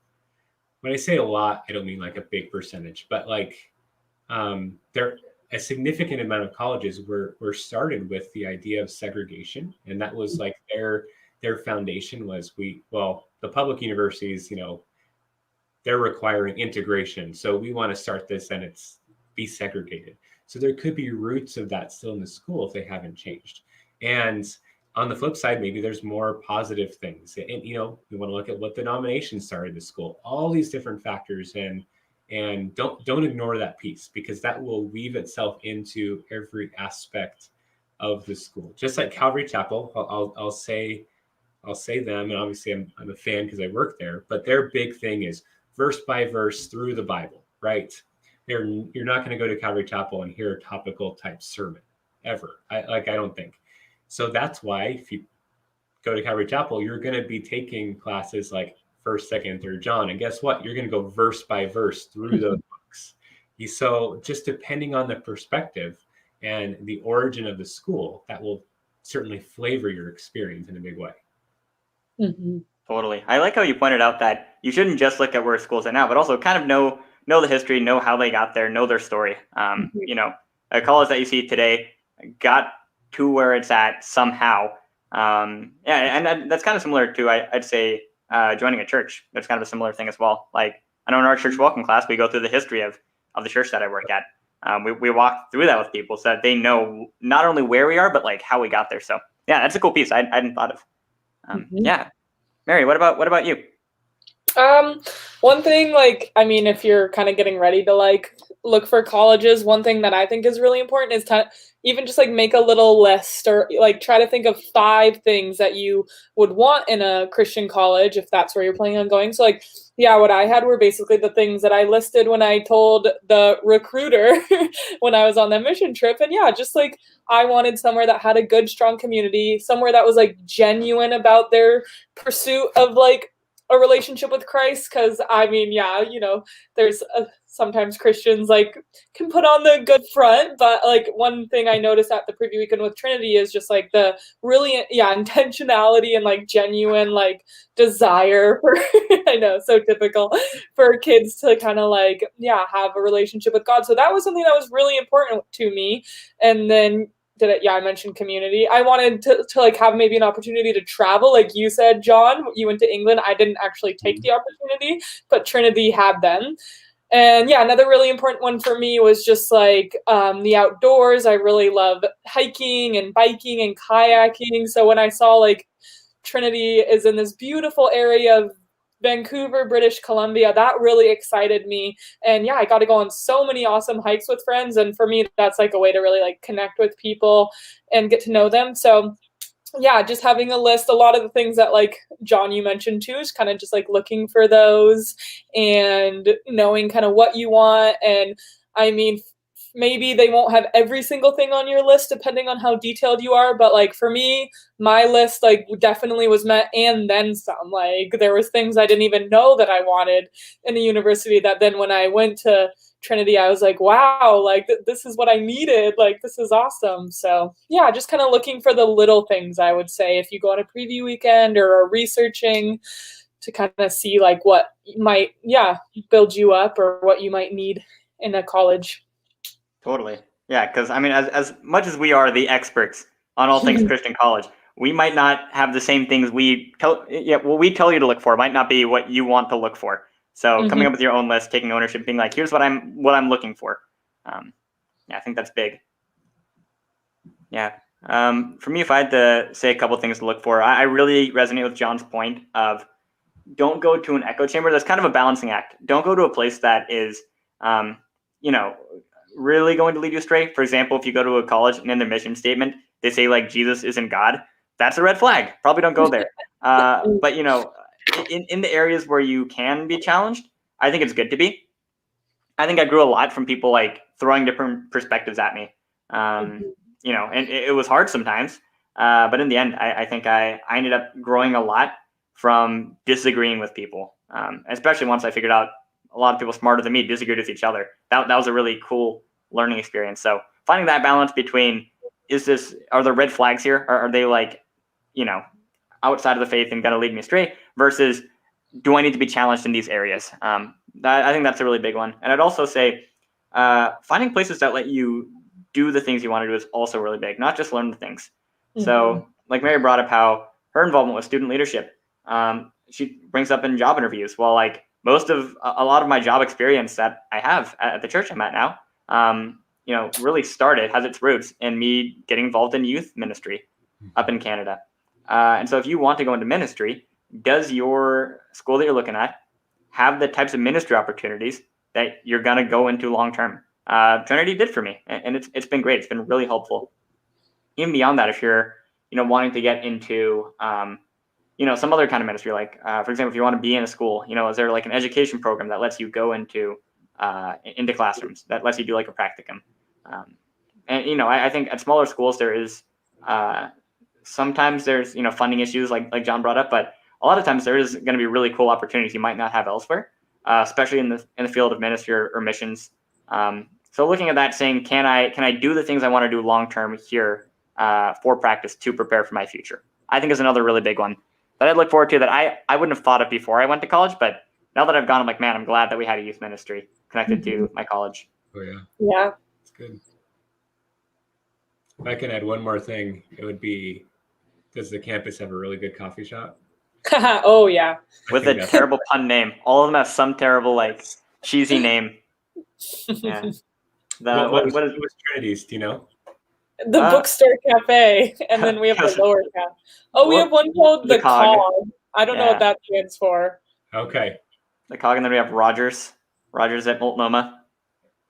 when I say a lot, I don't mean like a big percentage, but like there a significant amount of colleges were started with the idea of segregation. And that was like their foundation was the public universities, they're requiring integration. So we want to start this and it's be segregated. So there could be roots of that still in the school if they haven't changed. And on the flip side, maybe there's more positive things. And, we want to look at what denominations started the school, all these different factors. And don't ignore that piece, because that will weave itself into every aspect of the school. Just like Calvary Chapel, I'll say them, and obviously I'm a fan because I work there, but their big thing is verse by verse through the Bible, right? You're not going to go to Calvary Chapel and hear a topical type sermon ever. I don't think. So that's why if you go to Calvary Chapel, you're going to be taking classes like 1st, 2nd, 3rd John. And guess what? You're going to go verse by verse through those books. So just depending on the perspective and the origin of the school, that will certainly flavor your experience in a big way. Mm-hmm. Totally. I like how you pointed out that you shouldn't just look at where schools are now, but also kind of know the history, know how they got there, know their story. A college that you see today got to where it's at somehow. And that's kind of similar to, I'd say, joining a church. That's kind of a similar thing as well. Like, I know in our church welcome class, we go through the history of the church that I work at. We walk through that with people so that they know not only where we are, but like how we got there. So yeah, that's a cool piece I hadn't thought of. Yeah. Mary, what about you? One thing, like, I mean, if you're kind of getting ready to like look for colleges, one thing that I think is really important is to even just like make a little list or like try to think of 5 things that you would want in a Christian college if that's where you're planning on going. So like, yeah, what I had were basically the things that I listed when I told the recruiter when I was on that mission trip. And yeah, just like I wanted somewhere that had a good, strong community, somewhere that was like genuine about their pursuit of like a relationship with Christ. Because I mean, yeah, there's sometimes Christians like can put on the good front, but like one thing I noticed at the preview weekend with Trinity is just like the really intentionality and like genuine like desire for I know, so typical for kids to kind of like have a relationship with God. So that was something that was really important to me. And then I mentioned community. I wanted to like have maybe an opportunity to travel. Like you said, John, you went to England. I didn't actually take the opportunity, but Trinity had them. And yeah, another really important one for me was just like the outdoors. I really love hiking and biking and kayaking. So when I saw like Trinity is in this beautiful area of Vancouver, British Columbia, that really excited me. And yeah, I got to go on so many awesome hikes with friends. And for me, that's like a way to really like connect with people and get to know them. So yeah, just having a list, a lot of the things that like John, you mentioned too, is kind of just like looking for those and knowing kind of what you want. And I mean, maybe they won't have every single thing on your list depending on how detailed you are, but like for me, my list like definitely was met and then some. Like there was things I didn't even know that I wanted in a university that then when I went to Trinity, I was like, wow, like this is what I needed. Like, this is awesome. So yeah, just kind of looking for the little things, I would say, if you go on a preview weekend or are researching to kind of see like what might, build you up or what you might need in a college. Totally. Yeah, because I mean, as much as we are the experts on all things Christian college, we might not have the same things what we tell you to look for might not be what you want to look for. So coming up with your own list, taking ownership, being like, here's what I'm looking for. I think that's big. Yeah. For me, if I had to say a couple things to look for, I really resonate with John's point of don't go to an echo chamber. That's kind of a balancing act. Don't go to a place that is, really going to lead you astray. For example, if you go to a college and in their mission statement, they say like Jesus isn't God, that's a red flag. Probably don't go there. But in the areas where you can be challenged, I think it's good to be. I think I grew a lot from people like throwing different perspectives at me. And it was hard sometimes. But in the end, I think I ended up growing a lot from disagreeing with people, especially once I figured out a lot of people smarter than me disagreed with each other. That was a really cool learning experience. So finding that balance between are there red flags here? Are they like, outside of the faith and going to lead me astray versus do I need to be challenged in these areas? I think that's a really big one. And I'd also say finding places that let you do the things you want to do is also really big, not just learn the things. Mm-hmm. So like Mary brought up how her involvement with student leadership, she brings up in job interviews. Well, like a lot of my job experience that I have at the church I'm at now, really has its roots in me getting involved in youth ministry up in Canada. And so if you want to go into ministry, does your school that you're looking at have the types of ministry opportunities that you're going to go into long term? Trinity did for me, and it's been great. It's been really helpful. Even beyond that, if you're wanting to get into some other kind of ministry, like for example, if you want to be in a school, is there like an education program that lets you go into classrooms, that lets you do like a practicum? And I think at smaller schools there is sometimes there's funding issues like John brought up, but a lot of times there is going to be really cool opportunities you might not have elsewhere, especially in the field of ministry or missions. So looking at that, saying, can I do the things I want to do long term here for practice to prepare for my future? I think is another really big one that I'd look forward to that I wouldn't have thought of before I went to college, but now that I've gone, I'm like, man, I'm glad that we had a youth ministry connected to my college. Oh yeah. Yeah. That's good. If I can add one more thing, it would be, does the campus have a really good coffee shop? Oh yeah. With a terrible pun name. All of them have some terrible like cheesy name. Yeah. What was Trinity's? Do you know? The bookstore cafe, and then we have the lower cap. Oh, we have one called the Cog. I don't know what that stands for. Okay. The Cog, and then we have Rogers at Multnomah.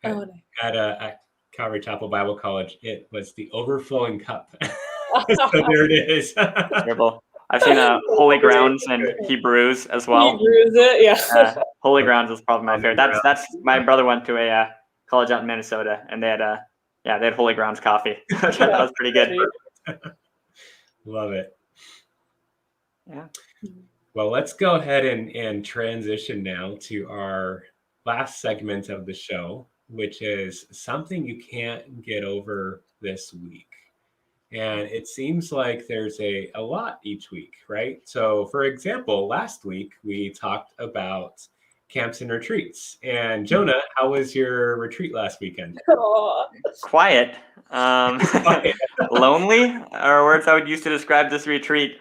Oh, At Calvary Chapel Bible College, it was the overflowing cup. So there it is. Terrible. I've seen Holy Grounds and Hebrews as well. Hebrews it, yeah. Holy Grounds is probably my favorite. That's my brother went to a college out in Minnesota, and they had Holy Grounds coffee. That was pretty good. Love it. Yeah. Well, let's go ahead and transition now to our last segment of the show, which is something you can't get over this week. And it seems like there's a lot each week, right? So, for example, last week we talked about camps and retreats. And Jonah, how was your retreat last weekend? Quiet. Lonely are words I would use to describe this retreat.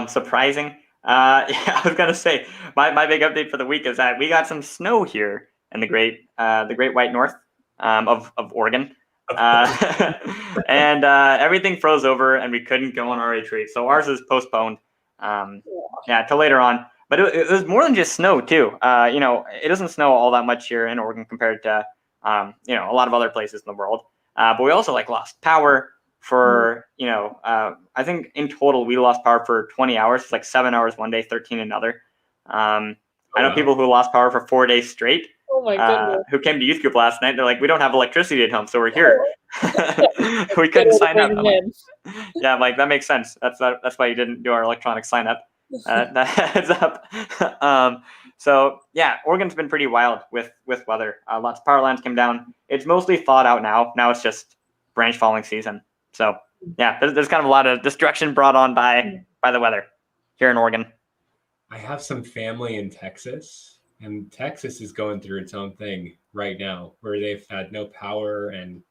Surprising. I was gonna say my big update for the week is that we got some snow here in the great White North of Oregon. And everything froze over and we couldn't go on our retreat. So ours is postponed till later on. But it was more than just snow too. It doesn't snow all that much here in Oregon compared to a lot of other places in the world. But we also lost power for I think in total we lost power for 20 hours. It's like 7 hours one day, 13 another. I know people who lost power for 4 days straight. Oh my goodness. Who came to youth group last night? They're like, we don't have electricity at home, so we're here. We couldn't sign up. Yeah, I'm like, that makes sense. That's why you didn't do our electronic sign up. That heads up. So yeah, Oregon's been pretty wild with weather. Lots of power lines came down. It's mostly thawed out now. Now it's just branch falling season. So yeah, there's kind of a lot of destruction brought on by the weather here in Oregon. I have some family in Texas. And Texas is going through its own thing right now, where they've had no power and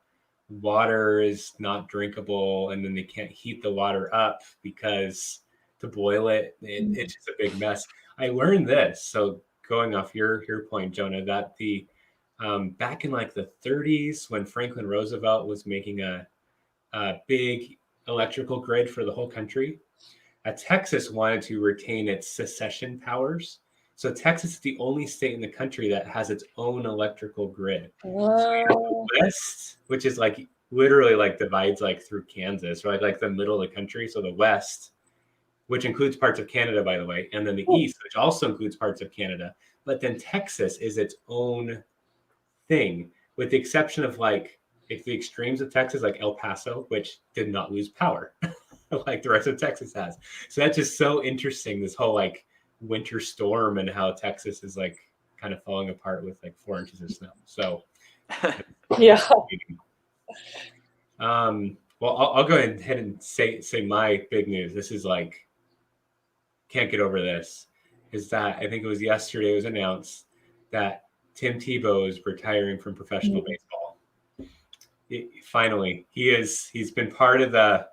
water is not drinkable, and then they can't heat the water up because to boil it, it's just a big mess. I learned this. So going off your point, Jonah, that the back in the 30s, when Franklin Roosevelt was making a big electrical grid for the whole country, Texas wanted to retain its secession powers. So Texas is the only state in the country that has its own electrical grid. Wow. So you have the West, which is literally divides through Kansas, right? Like the middle of the country. So the West, which includes parts of Canada, by the way, and then the East, which also includes parts of Canada. But then Texas is its own thing, with the exception of if the extremes of Texas, like El Paso, which did not lose power, like the rest of Texas has. So that's just so interesting. This whole winter storm and how Texas is kind of falling apart with 4 inches of snow. So yeah. Well, I'll go ahead and say my big news. This is can't get over this. Is that I think it was yesterday it was announced that Tim Tebow is retiring from professional baseball. Finally, he's been part of the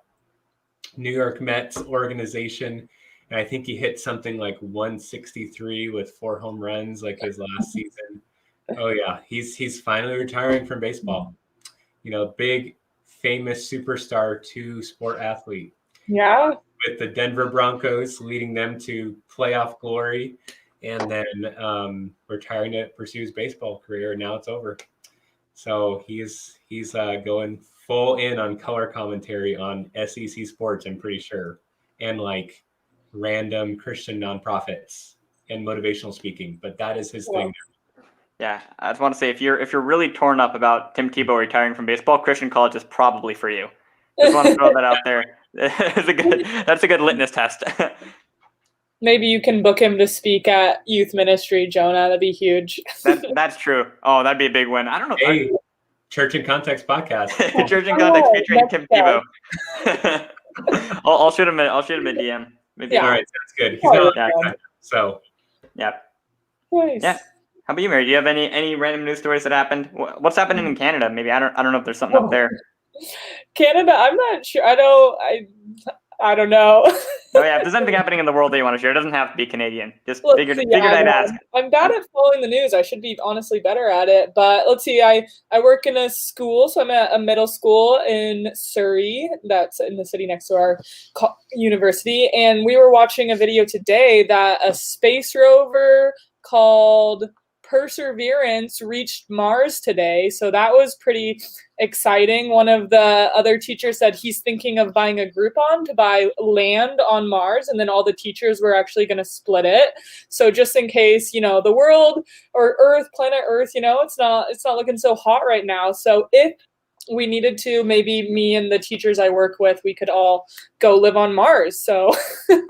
New York Mets organization. And I think he hit something 163 with 4 home runs his last season. Oh yeah, he's finally retiring from baseball. Big famous superstar 2 sport athlete. Yeah. With the Denver Broncos, leading them to playoff glory, and then retiring to pursue his baseball career. And now it's over. So he's going full in on color commentary on SEC sports, I'm pretty sure, and random Christian nonprofits and motivational speaking, but that is his thing. Yeah, I just want to say if you're really torn up about Tim Tebow retiring from baseball, Christian college is probably for you. Just want to throw that out there. That's a good litmus test. Maybe you can book him to speak at youth ministry, Jonah. That'd be huge. That's true. Oh, that'd be a big win. I don't know. Hey, Church in Context podcast. Church in Context featuring Tim Tebow. I'll shoot him a DM. Maybe. All right, sounds good. He's not so. Yeah. Nice. Yeah. How about you, Mary? Do you have any random news stories that happened? What's happening in Canada? Maybe I don't know if there's something up there. Canada, I'm not sure. I don't know. Oh yeah, if there's anything happening in the world that you want to share, it doesn't have to be Canadian. Just figured I'd ask. I'm bad at following the news. I should be honestly better at it. But let's see. I work in a school, so I'm at a middle school in Surrey. That's in the city next to our university. And we were watching a video today that a space rover called Perseverance reached Mars today. So that was pretty exciting. One of the other teachers said he's thinking of buying a Groupon to buy land on Mars, and then all the teachers were actually going to split it. So just in case, the world or Earth, planet Earth, it's not looking so hot right now. So if we needed to, maybe me and the teachers I work with, we could all go live on Mars. So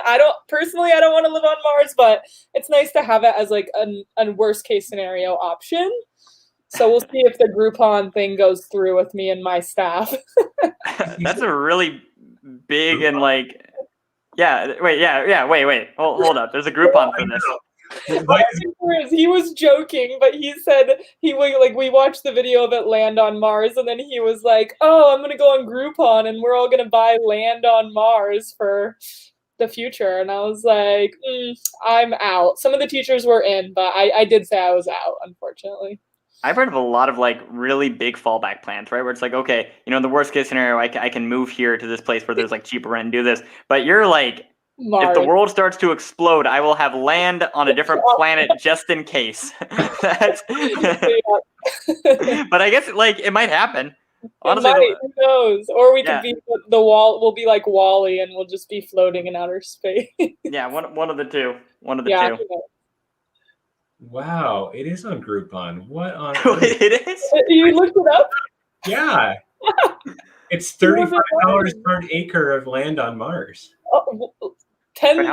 I don't want to live on Mars, but it's nice to have it as like a worst case scenario option. So we'll see if the Groupon thing goes through with me and my staff. That's a really big and like, wait. Hold up. There's a Groupon for this. He was joking, but he said we watched the video of it land on Mars, and then he was like, "Oh, I'm gonna go on Groupon, and we're all gonna buy land on Mars for the future." And I was like, "I'm out." Some of the teachers were in, but I did say I was out, unfortunately. I've heard of a lot of like really big fallback plans, right? Where it's like, okay, in the worst case scenario, I can move here to this place where there's like cheaper rent and do this. But you're like, Mars. If the world starts to explode, I will have land on a different planet just in case. But I guess it might happen. Honestly, who knows? Or we could be the wall. We'll be like Wall-E, and we'll just be floating in outer space. Yeah, one of the two. One of the two. Wow, it is on Groupon. What on earth? It is? You looked it up? Yeah. It's $35 per acre of land on Mars. Oh, 10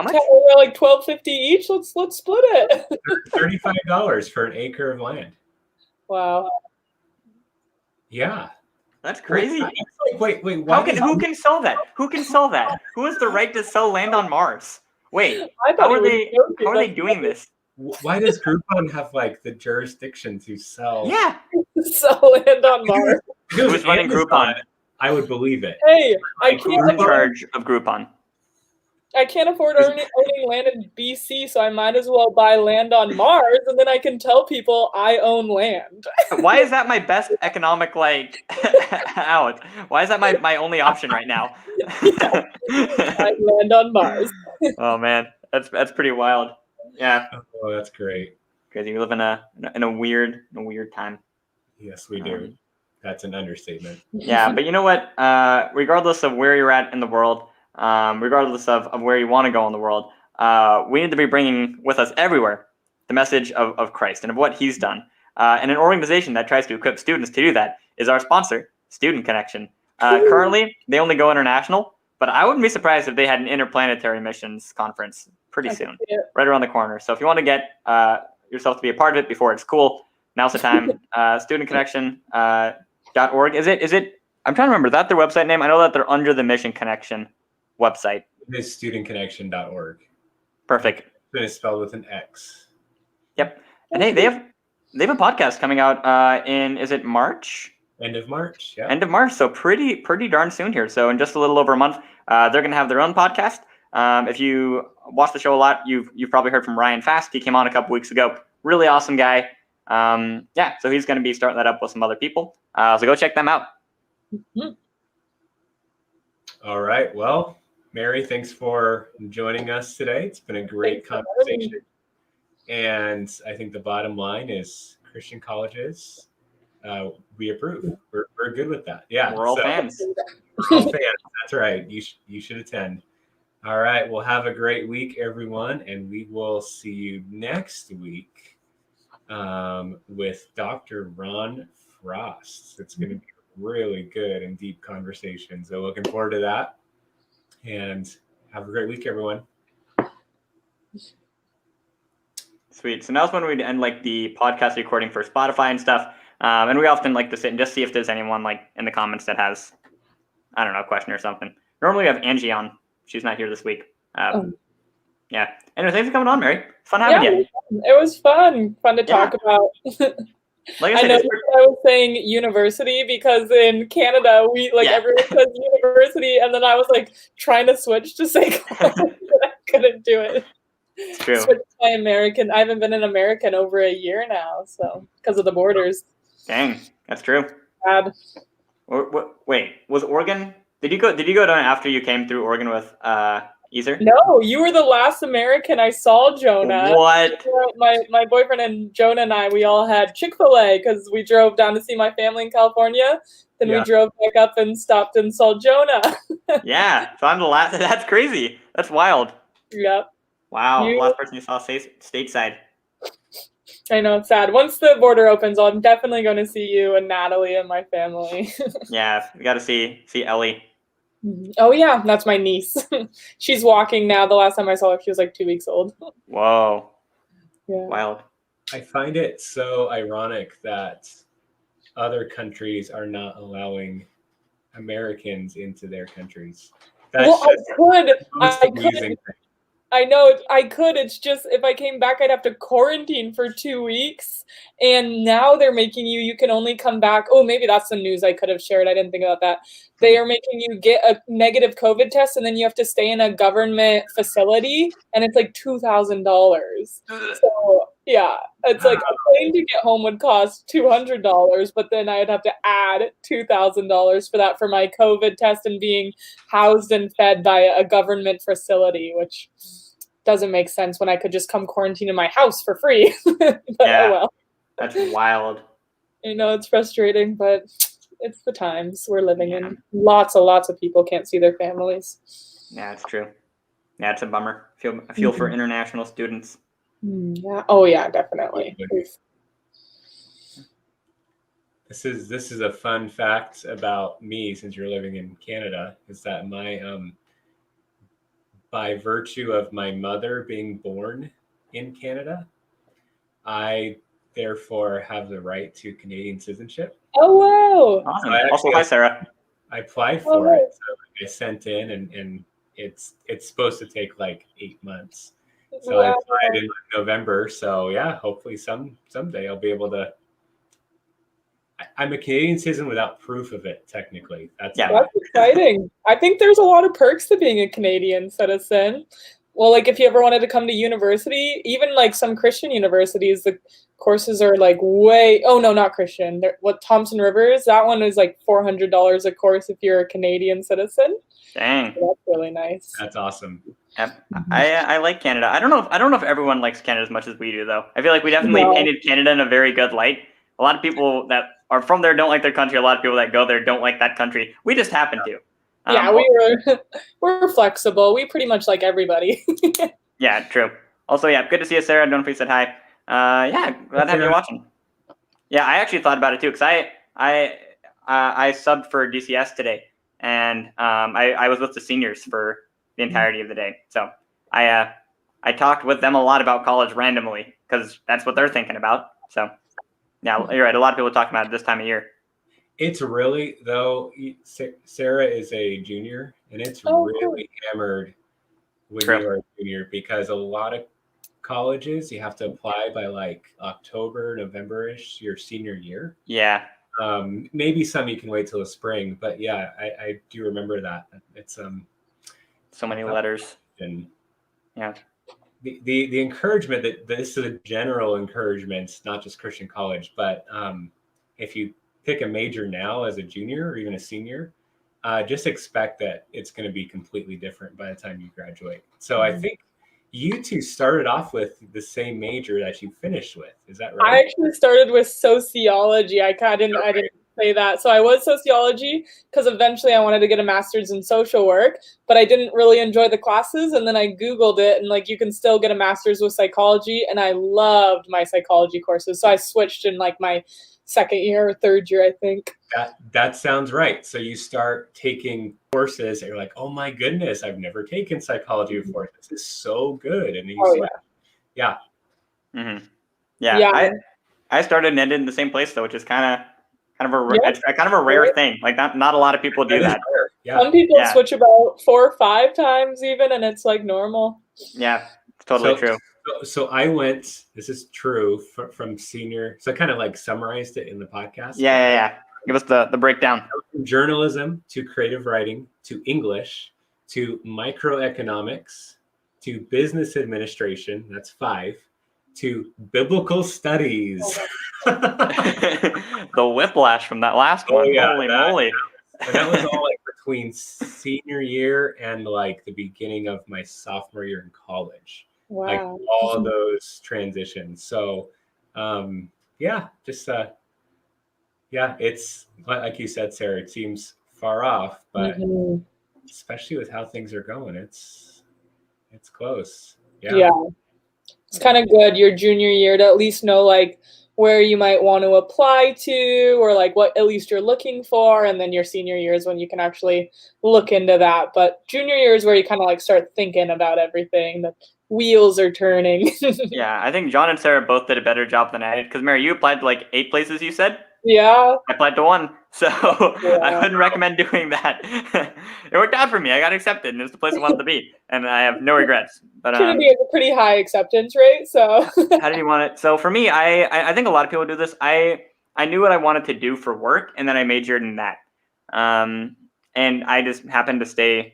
like $12.50 each. Let's split it. $35 for an acre of land. Wow. Yeah. That's crazy. Wait. Who can sell that? Who can sell that? Who has the right to sell land on Mars? Wait, how are they doing this? Why does Groupon have the jurisdiction to sell? Yeah, sell land on Mars. Who's running Groupon? I would believe it. Hey, who's in charge of Groupon? I can't afford owning land in BC, so I might as well buy land on Mars, and then I can tell people I own land. Why is that my best economic out? Why is that my only option right now? I land on Mars. Oh man, that's pretty wild. Yeah. Oh, that's great. Because you live in a weird time. Yes, we do. That's an understatement. Yeah, but you know what? Regardless of where you're at in the world, regardless of where you want to go in the world, we need to be bringing with us everywhere the message of Christ and of what he's done. And an organization that tries to equip students to do that is our sponsor, Student Connection. Currently, they only go international, but I wouldn't be surprised if they had an interplanetary missions conference pretty soon, right around the corner. So if you want to get yourself to be a part of it before it's cool, now's the time. StudentConnection.org. Is it? I'm trying to remember. Is that their website name? I know that they're under the Mission Connection website. It is StudentConnection.org. Perfect. It's spelled with an X. Yep. And hey, they have a podcast coming out in, is it March? End of March. Yeah. End of March. So pretty darn soon here. So in just a little over a month, they're going to have their own podcast. If you watch the show a lot, you've probably heard from Ryan Fast. He came on a couple weeks ago. Really awesome guy. So he's going to be starting that up with some other people. So go check them out. Mm-hmm. All right. Well, Mary, thanks for joining us today. It's been a great conversation. And I think the bottom line is Christian colleges, we approve. We're good with that. Yeah. We're all fans. We're all fans. That's right. You should attend. All right. Well, have a great week, everyone. And we will see you next week with Dr. Ron Frost. It's going to be a really good and deep conversation. So looking forward to that. And have a great week, everyone. Sweet. So now's when we end the podcast recording for Spotify and stuff. And we often like to sit and just see if there's anyone in the comments that has, I don't know, a question or something. Normally we have Angie on. She's not here this week. Yeah. Anyway, thanks for coming on, Mary. Fun having you. It was fun. Fun to talk about. Like I know I was saying university because in Canada, everyone says university, and then I was trying to switch to say college. couldn't do it. It's true. Switched my American. I haven't been an American over a year now, so because of the borders. Dang, that's true. Bad. Wait, was Oregon? Did you go down after you came through Oregon with Ether? No, you were the last American I saw, Jonah. What? My boyfriend and Jonah and I, we all had Chick-fil-A because we drove down to see my family in California. Then we drove back up and stopped and saw Jonah. Yeah, so I'm the last. That's crazy. That's wild. Yep. Wow, last person you saw stateside. I know, it's sad. Once the border opens, I'm definitely going to see you and Natalie and my family. Yeah, we got to see Ellie. Oh yeah, that's my niece. She's walking now. The last time I saw her, she was like 2 weeks old. Whoa. Yeah. Wild. I find it so ironic that other countries are not allowing Americans into their countries. That's I could. I know I could. It's just if I came back, I'd have to quarantine for 2 weeks. And now they're making you can only come back. Oh, maybe that's the news I could have shared. I didn't think about that. They are making you get a negative COVID test, and then you have to stay in a government facility, and it's like $2,000. So yeah, it's like a plane to get home would cost $200, but then I'd have to add $2,000 for that for my COVID test and being housed and fed by a government facility, which doesn't make sense when I could just come quarantine in my house for free. But yeah, oh well. That's wild. I know it's frustrating, but it's the times we're living in. Lots of people can't see their families. Yeah, it's true. Yeah, it's a bummer. I feel for international students. Yeah. Oh yeah, definitely. This is a fun fact about me, since you're living in Canada, is that my by virtue of my mother being born in Canada, I therefore have the right to Canadian citizenship. Oh wow! Awesome. Also, hi Sarah. I applied for it, so I sent in, and it's supposed to take like 8 months. So I applied in November. So yeah, hopefully someday I'll be able to. I'm a Canadian citizen without proof of it, technically. That's exciting. I think there's a lot of perks to being a Canadian citizen. Well, like if you ever wanted to come to university, even like some Christian universities, the courses are like not Christian. Thompson Rivers, that one is like $400 a course if you're a Canadian citizen. Dang. So that's really nice. That's awesome. Yep. I like Canada. I don't know if everyone likes Canada as much as we do, though. I feel like we definitely painted Canada in a very good light. A lot of people that are from there don't like their country. A lot of people that go there don't like that country. We just happen to. We're flexible. We pretty much like everybody. Yeah, true. Also, good to see you, Sarah. I don't know if you said hi. Glad to have you watching. Yeah, I actually thought about it too, because I subbed for DCS today, and I was with the seniors for the entirety of the day. So I talked with them a lot about college randomly, because that's what they're thinking about. So yeah, you're right. A lot of people talk about it this time of year. It's really, though, Sarah is a junior, and it's really hammered when you are a junior, because a lot of colleges, you have to apply by like October, November-ish, your senior year. Yeah. Maybe some you can wait till the spring, but yeah, I do remember that. It's so many letters. And yeah. The encouragement that this is a general encouragement, not just Christian college, but if you pick a major now as a junior or even a senior, just expect that it's going to be completely different by the time you graduate. So I think you two started off with the same major that you finished with. Is that right? I actually started with sociology. I didn't say that. So I was sociology because eventually I wanted to get a master's in social work, but I didn't really enjoy the classes. And then I Googled it, and like you can still get a master's with psychology. And I loved my psychology courses. So I switched in like my second year or third year, I think. That sounds right. So you start taking courses and you're like, oh my goodness, I've never taken psychology before. This is so good. And you yeah. Mm-hmm. Yeah. I started and ended in the same place though, which is kind of a rare thing. Like not a lot of people do that. Yeah. Some people switch about 4 or 5 times even, and it's like normal. Yeah, it's totally true. So I went, this is true, from senior. So I kind of like summarized it in the podcast. Yeah. Give us the breakdown. From journalism to creative writing to English to microeconomics to business administration, that's 5, to biblical studies. The whiplash from that last one. Yeah, Holy moly. And that was all like between senior year and like the beginning of my sophomore year in college. Wow. Like all those transitions. So yeah, just yeah, it's like you said, Sarah, it seems far off, but especially with how things are going, it's close. Yeah. It's kind of good your junior year to at least know like where you might want to apply to, or like what at least you're looking for, and then your senior year is when you can actually look into that. But junior year is where you kind of like start thinking about everything. The wheels are turning. Yeah, I think John and Sarah both did a better job than I did, because Mary, you applied to like 8 places, you said? Yeah. I applied to 1, so I wouldn't recommend doing that. It worked out for me. I got accepted, and it was the place I wanted to be, and I have no regrets. But Trinity has a pretty high acceptance rate, so. How did you want it? So for me, I think a lot of people do this. I knew what I wanted to do for work, and then I majored in that. And I just happened to stay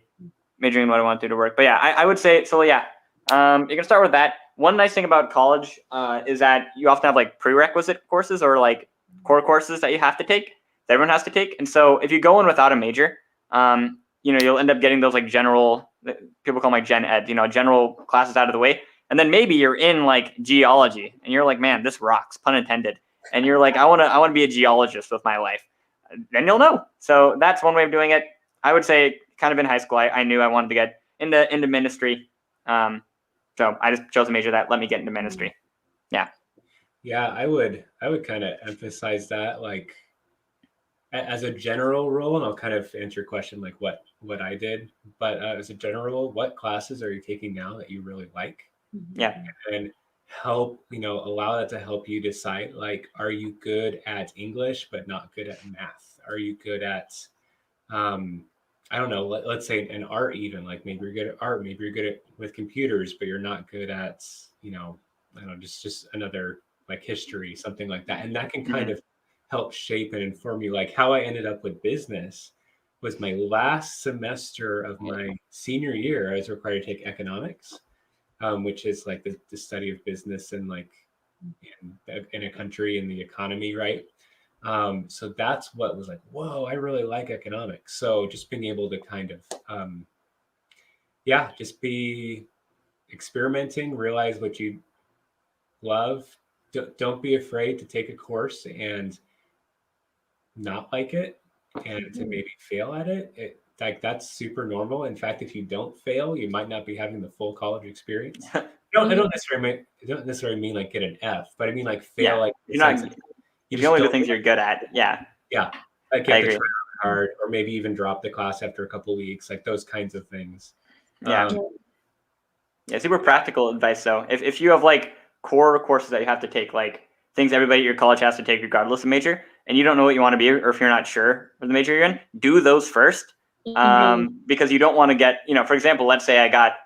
majoring in what I wanted to do to work. But yeah, I would say, so yeah, you can start with that. One nice thing about college is that you often have like prerequisite courses or like core courses that you have to take, that everyone has to take. And so if you go in without a major, you'll end up getting those like general, people call them like gen ed, general classes out of the way. And then maybe you're in like geology and you're like, man, this rocks, pun intended. And you're like, I want to be a geologist with my life. Then you'll know. So that's one way of doing it. I would say kind of in high school, I knew I wanted to get into ministry. So I just chose a major that let me get into ministry. Yeah. Yeah, I would kind of emphasize that like as a general rule, and I'll kind of answer your question like what I did, but as a general rule, what classes are you taking now that you really like? Yeah. And help, allow that to help you decide like, are you good at English but not good at math? Are you good at I don't know, let's say an art, even like maybe you're good at art, maybe you're good at with computers, but you're not good at, I don't know, just another like history, something like that. And that can kind of help shape and inform you. Like how I ended up with business was my last semester of my senior year. I was required to take economics, which is like the study of business and like in a country and the economy, right? So that's what was like, whoa, I really like economics. So just being able to kind of, just be experimenting, realize what you love. Don't be afraid to take a course and not like it and to maybe fail at it. Like that's super normal. In fact, if you don't fail, you might not be having the full college experience. I don't necessarily mean like get an F, but I mean like fail. Like you're not. You only the things you're good at. Yeah. Yeah. Like you have to try hard, or maybe even drop the class after a couple of weeks, like those kinds of things. Yeah. Super practical advice though. If you have like core courses that you have to take, like things everybody at your college has to take regardless of major, and you don't know what you want to be, or if you're not sure of the major you're in, do those first. Because you don't want to get, for example, let's say I got,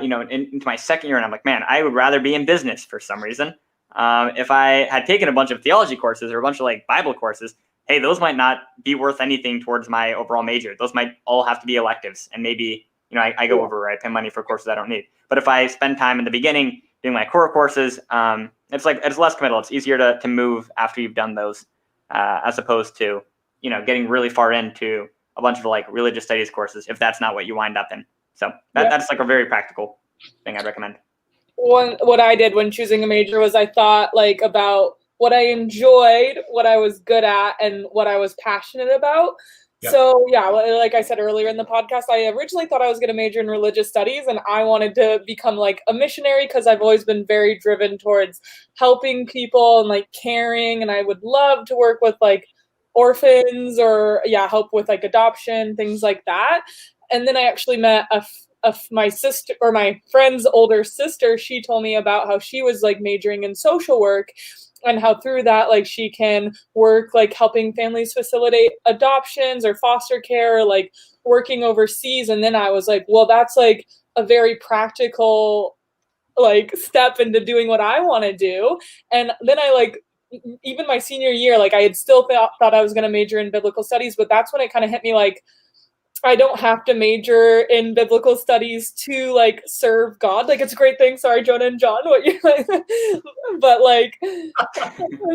into my second year and I'm like, man, I would rather be in business for some reason. If I had taken a bunch of theology courses or a bunch of like Bible courses, hey, those might not be worth anything towards my overall major. Those might all have to be electives. And maybe, I go over, I pay money for courses I don't need. But if I spend time in the beginning doing my core courses, it's less committal. It's easier to move after you've done those, as opposed to, getting really far into a bunch of like religious studies courses, if that's not what you wind up in. So that's like a very practical thing I'd recommend. What I did when choosing a major was I thought like about what I enjoyed, what I was good at, and what I was passionate about. Yep. So like I said earlier in the podcast, I originally thought I was going to major in religious studies, and I wanted to become like a missionary because I've always been very driven towards helping people and like caring, and I would love to work with like orphans or help with like adoption, things like that. And then I actually met my sister, or my friend's older sister. She told me about how she was like majoring in social work, and how through that, like she can work like helping families facilitate adoptions or foster care, or like working overseas. And then I was like, well, that's like a very practical like step into doing what I want to do. And then I like, even my senior year, like I had still thought I was going to major in biblical studies, but that's when it kind of hit me like, I don't have to major in biblical studies to like serve God. Like it's a great thing. Sorry, Jonah and John, what you like, but like I'm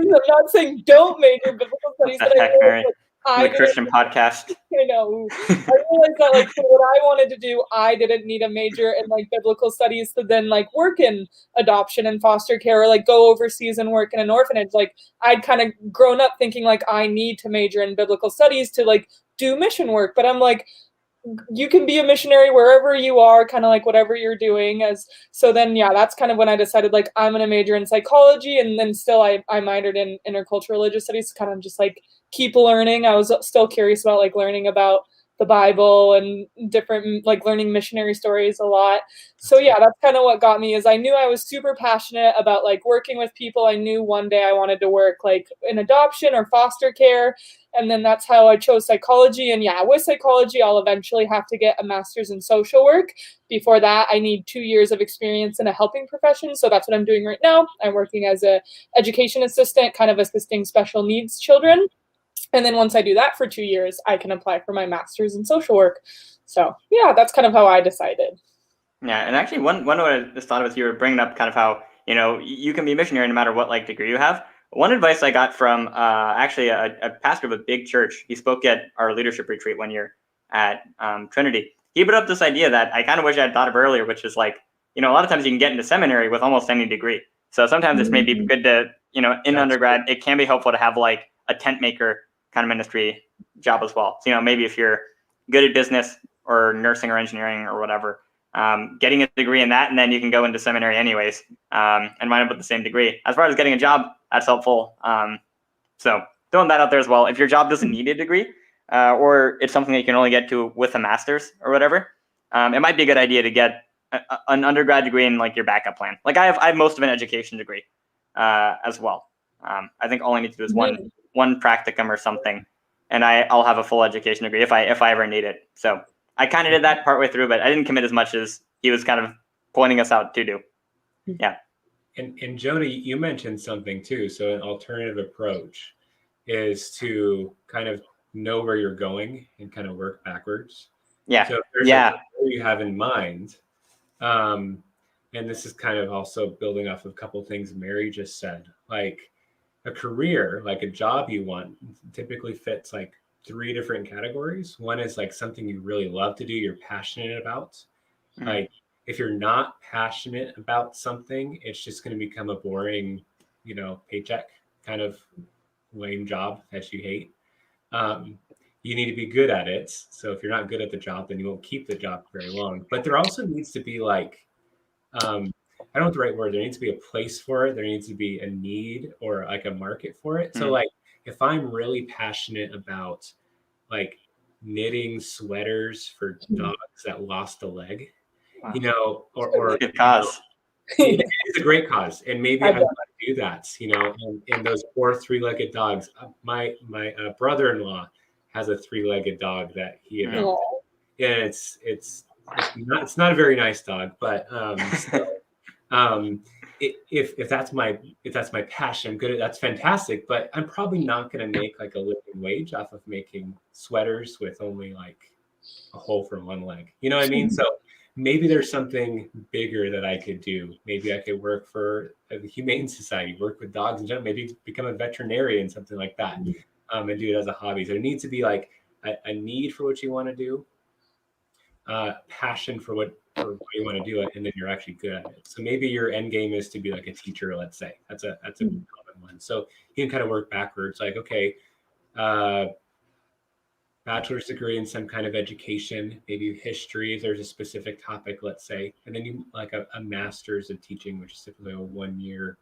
not saying don't major in biblical What studies, the but I heck, know Mary? I The Christian podcast. I know. I realized that like for what I wanted to do, I didn't need a major in like biblical studies to then like work in adoption and foster care or like go overseas and work in an orphanage. Like I'd kind of grown up thinking like I need to major in biblical studies to like do mission work. But I'm like, you can be a missionary wherever you are, kind of like whatever you're doing. As so then yeah, that's kind of when I decided like I'm gonna major in psychology, and then still I minored in intercultural religious studies, kind of just like keep learning. I was still curious about like learning about the Bible and different like learning missionary stories a lot. So yeah, that's kind of what got me, is I knew I was super passionate about like working with people. I knew one day I wanted to work like in adoption or foster care. And then that's how I chose psychology. And yeah, with psychology, I'll eventually have to get a master's in social work. Before that, I need 2 years of experience in a helping profession. So that's what I'm doing right now. I'm working as a education assistant, kind of assisting special needs children. And then once I do that for 2 years, I can apply for my master's in social work. So yeah, that's kind of how I decided. Yeah, and actually, one what I just thought of is you were bringing up kind of how you can be a missionary no matter what like degree you have. One advice I got from actually a pastor of a big church. He spoke at our leadership retreat one year at Trinity. He brought up this idea that I kind of wish I had thought of earlier, which is like a lot of times you can get into seminary with almost any degree. So sometimes it's maybe good to in undergrad it can be helpful to have like a tent maker kind of ministry job as well. So maybe if you're good at business or nursing or engineering or whatever. Getting a degree in that, and then you can go into seminary anyways and wind up with the same degree. As far as getting a job, that's helpful. So throwing that out there as well. If your job doesn't need a degree or it's something that you can only get to with a master's or whatever, it might be a good idea to get an undergrad degree in like your backup plan. Like I have most of an education degree as well. I think all I need to do is one practicum or something, and I'll have a full education degree if I ever need it. So I kind of did that partway through, but I didn't commit as much as he was kind of pointing us out to do. Yeah. And Jonah, you mentioned something too. So an alternative approach is to kind of know where you're going and kind of work backwards. Yeah. So if there's a goal you have in mind, and this is kind of also building off of a couple of things Mary just said, like a career, like a job you want typically fits like 3 different categories. One is like something you really love to do, you're passionate about. Mm-hmm. Like if you're not passionate about something, it's just going to become a boring, paycheck kind of lame job that you hate. You need to be good at it. So if you're not good at the job, then you won't keep the job very long. But there also needs to be like, I don't know the right word. There needs to be a place for it. There needs to be a need or like a market for it. Mm-hmm. So like, if I'm really passionate about like knitting sweaters for dogs that lost a leg, or good cause. It's a great cause, and maybe I want to do that, and those poor 3-legged dogs. My brother-in-law has a 3-legged dog that he adopted, and it's not a very nice dog, but if that's my passion, good, that's fantastic. But I'm probably not going to make like a living wage off of making sweaters with only like a hole from one leg. You know what I mean? So maybe there's something bigger that I could do. Maybe I could work for the Humane Society, work with dogs in general, maybe become a veterinarian, something like that, and do it as a hobby. So there needs to be like a need for what you want to do, passion for what you want to do it, and then you're actually good at it. So maybe your end game is to be like a teacher, let's say. That's a common one. So you can kind of work backwards, like, okay, bachelor's degree in some kind of education, maybe history, if there's a specific topic, let's say, and then you like a master's in teaching, which is typically a 1-year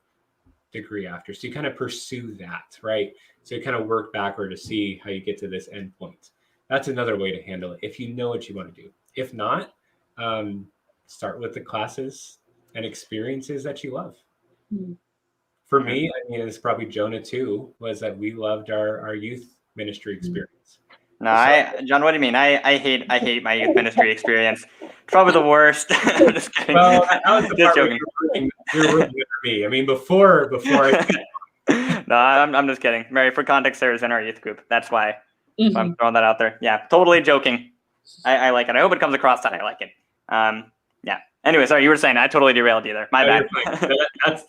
degree after. So you kind of pursue that, right? So you kind of work backward to see how you get to this end point. That's another way to handle it, if you know what you want to do. If not, start with the classes and experiences that you love. Mm-hmm. For me, I mean, it's probably Jonah too, was that we loved our youth ministry experience. No, John, what do you mean? I hate my youth ministry experience. Probably the worst. I'm just kidding. Well, that was the part you're rooting for me. I mean, before I No, I'm just kidding. Mary, for context, Sarah's in our youth group. That's why. So I'm throwing that out there. Yeah, totally joking. I like it. I hope it comes across that I like it. Yeah. Anyway, sorry, you were saying I totally derailed you there. My bad.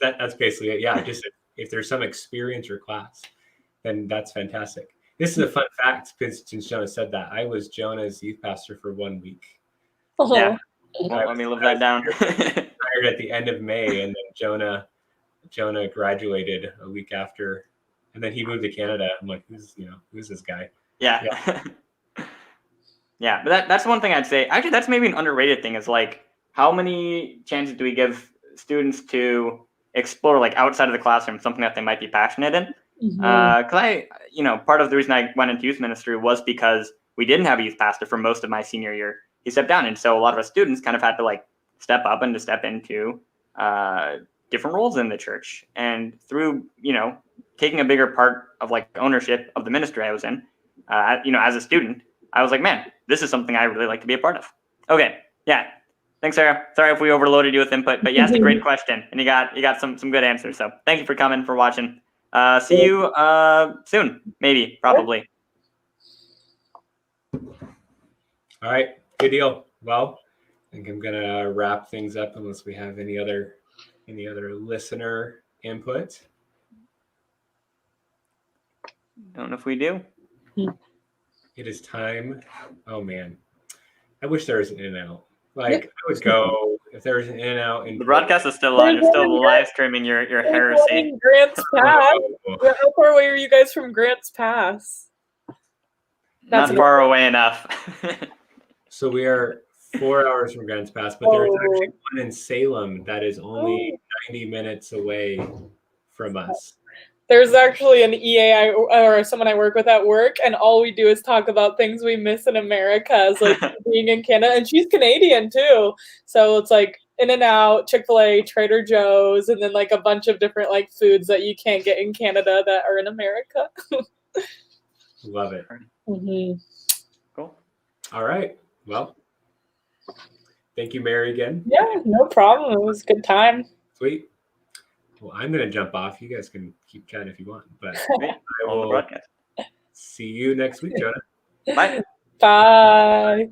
That's basically it. Yeah, just if there's some experience or class, then that's fantastic. This is a fun fact since Jonah said that. I was Jonah's youth pastor for 1 week. Yeah. Well, let me live that down. Hired at the end of May, and then Jonah graduated a week after, and then he moved to Canada. I'm like, who's this guy? Yeah. Yeah, but that's one thing I'd say. Actually, that's maybe an underrated thing is like how many chances do we give students to explore like outside of the classroom something that they might be passionate in? Because part of the reason I went into youth ministry was because we didn't have a youth pastor for most of my senior year. He stepped down, and so a lot of us students kind of had to like step up and to step into different roles in the church. And through taking a bigger part of like ownership of the ministry I was in, as a student, I was like, man, this is something I really like to be a part of. Okay, yeah. Thanks, Sarah. Sorry if we overloaded you with input, but you asked a great question, and you got some good answers. So thank you for coming, for watching. See you soon, maybe, probably. All right, good deal. Well, I think I'm gonna wrap things up unless we have any other listener input. Don't know if we do. It is time. Oh man, I wish there was an In-N-Out. Like I would go if there was an In-N-Out. The broadcast is still on. You're still live streaming your heresy. Grants Pass. How far away are you guys from Grants Pass? Not far away enough. So we are 4 hours from Grants Pass, but there's actually one in Salem that is only 90 minutes away from us. There's actually an EA or someone I work with at work, and all we do is talk about things we miss in America, as like being in Canada. And she's Canadian too, so it's like In-N-Out, Chick-fil-A, Trader Joe's, and then like a bunch of different like foods that you can't get in Canada that are in America. Love it. Cool. All right. Well, thank you, Mary, again. Yeah, no problem. It was a good time. Sweet. Well, I'm going to jump off. You guys can keep chatting if you want, but I On the will broadcast. see you next week, Jonah. Bye. Bye.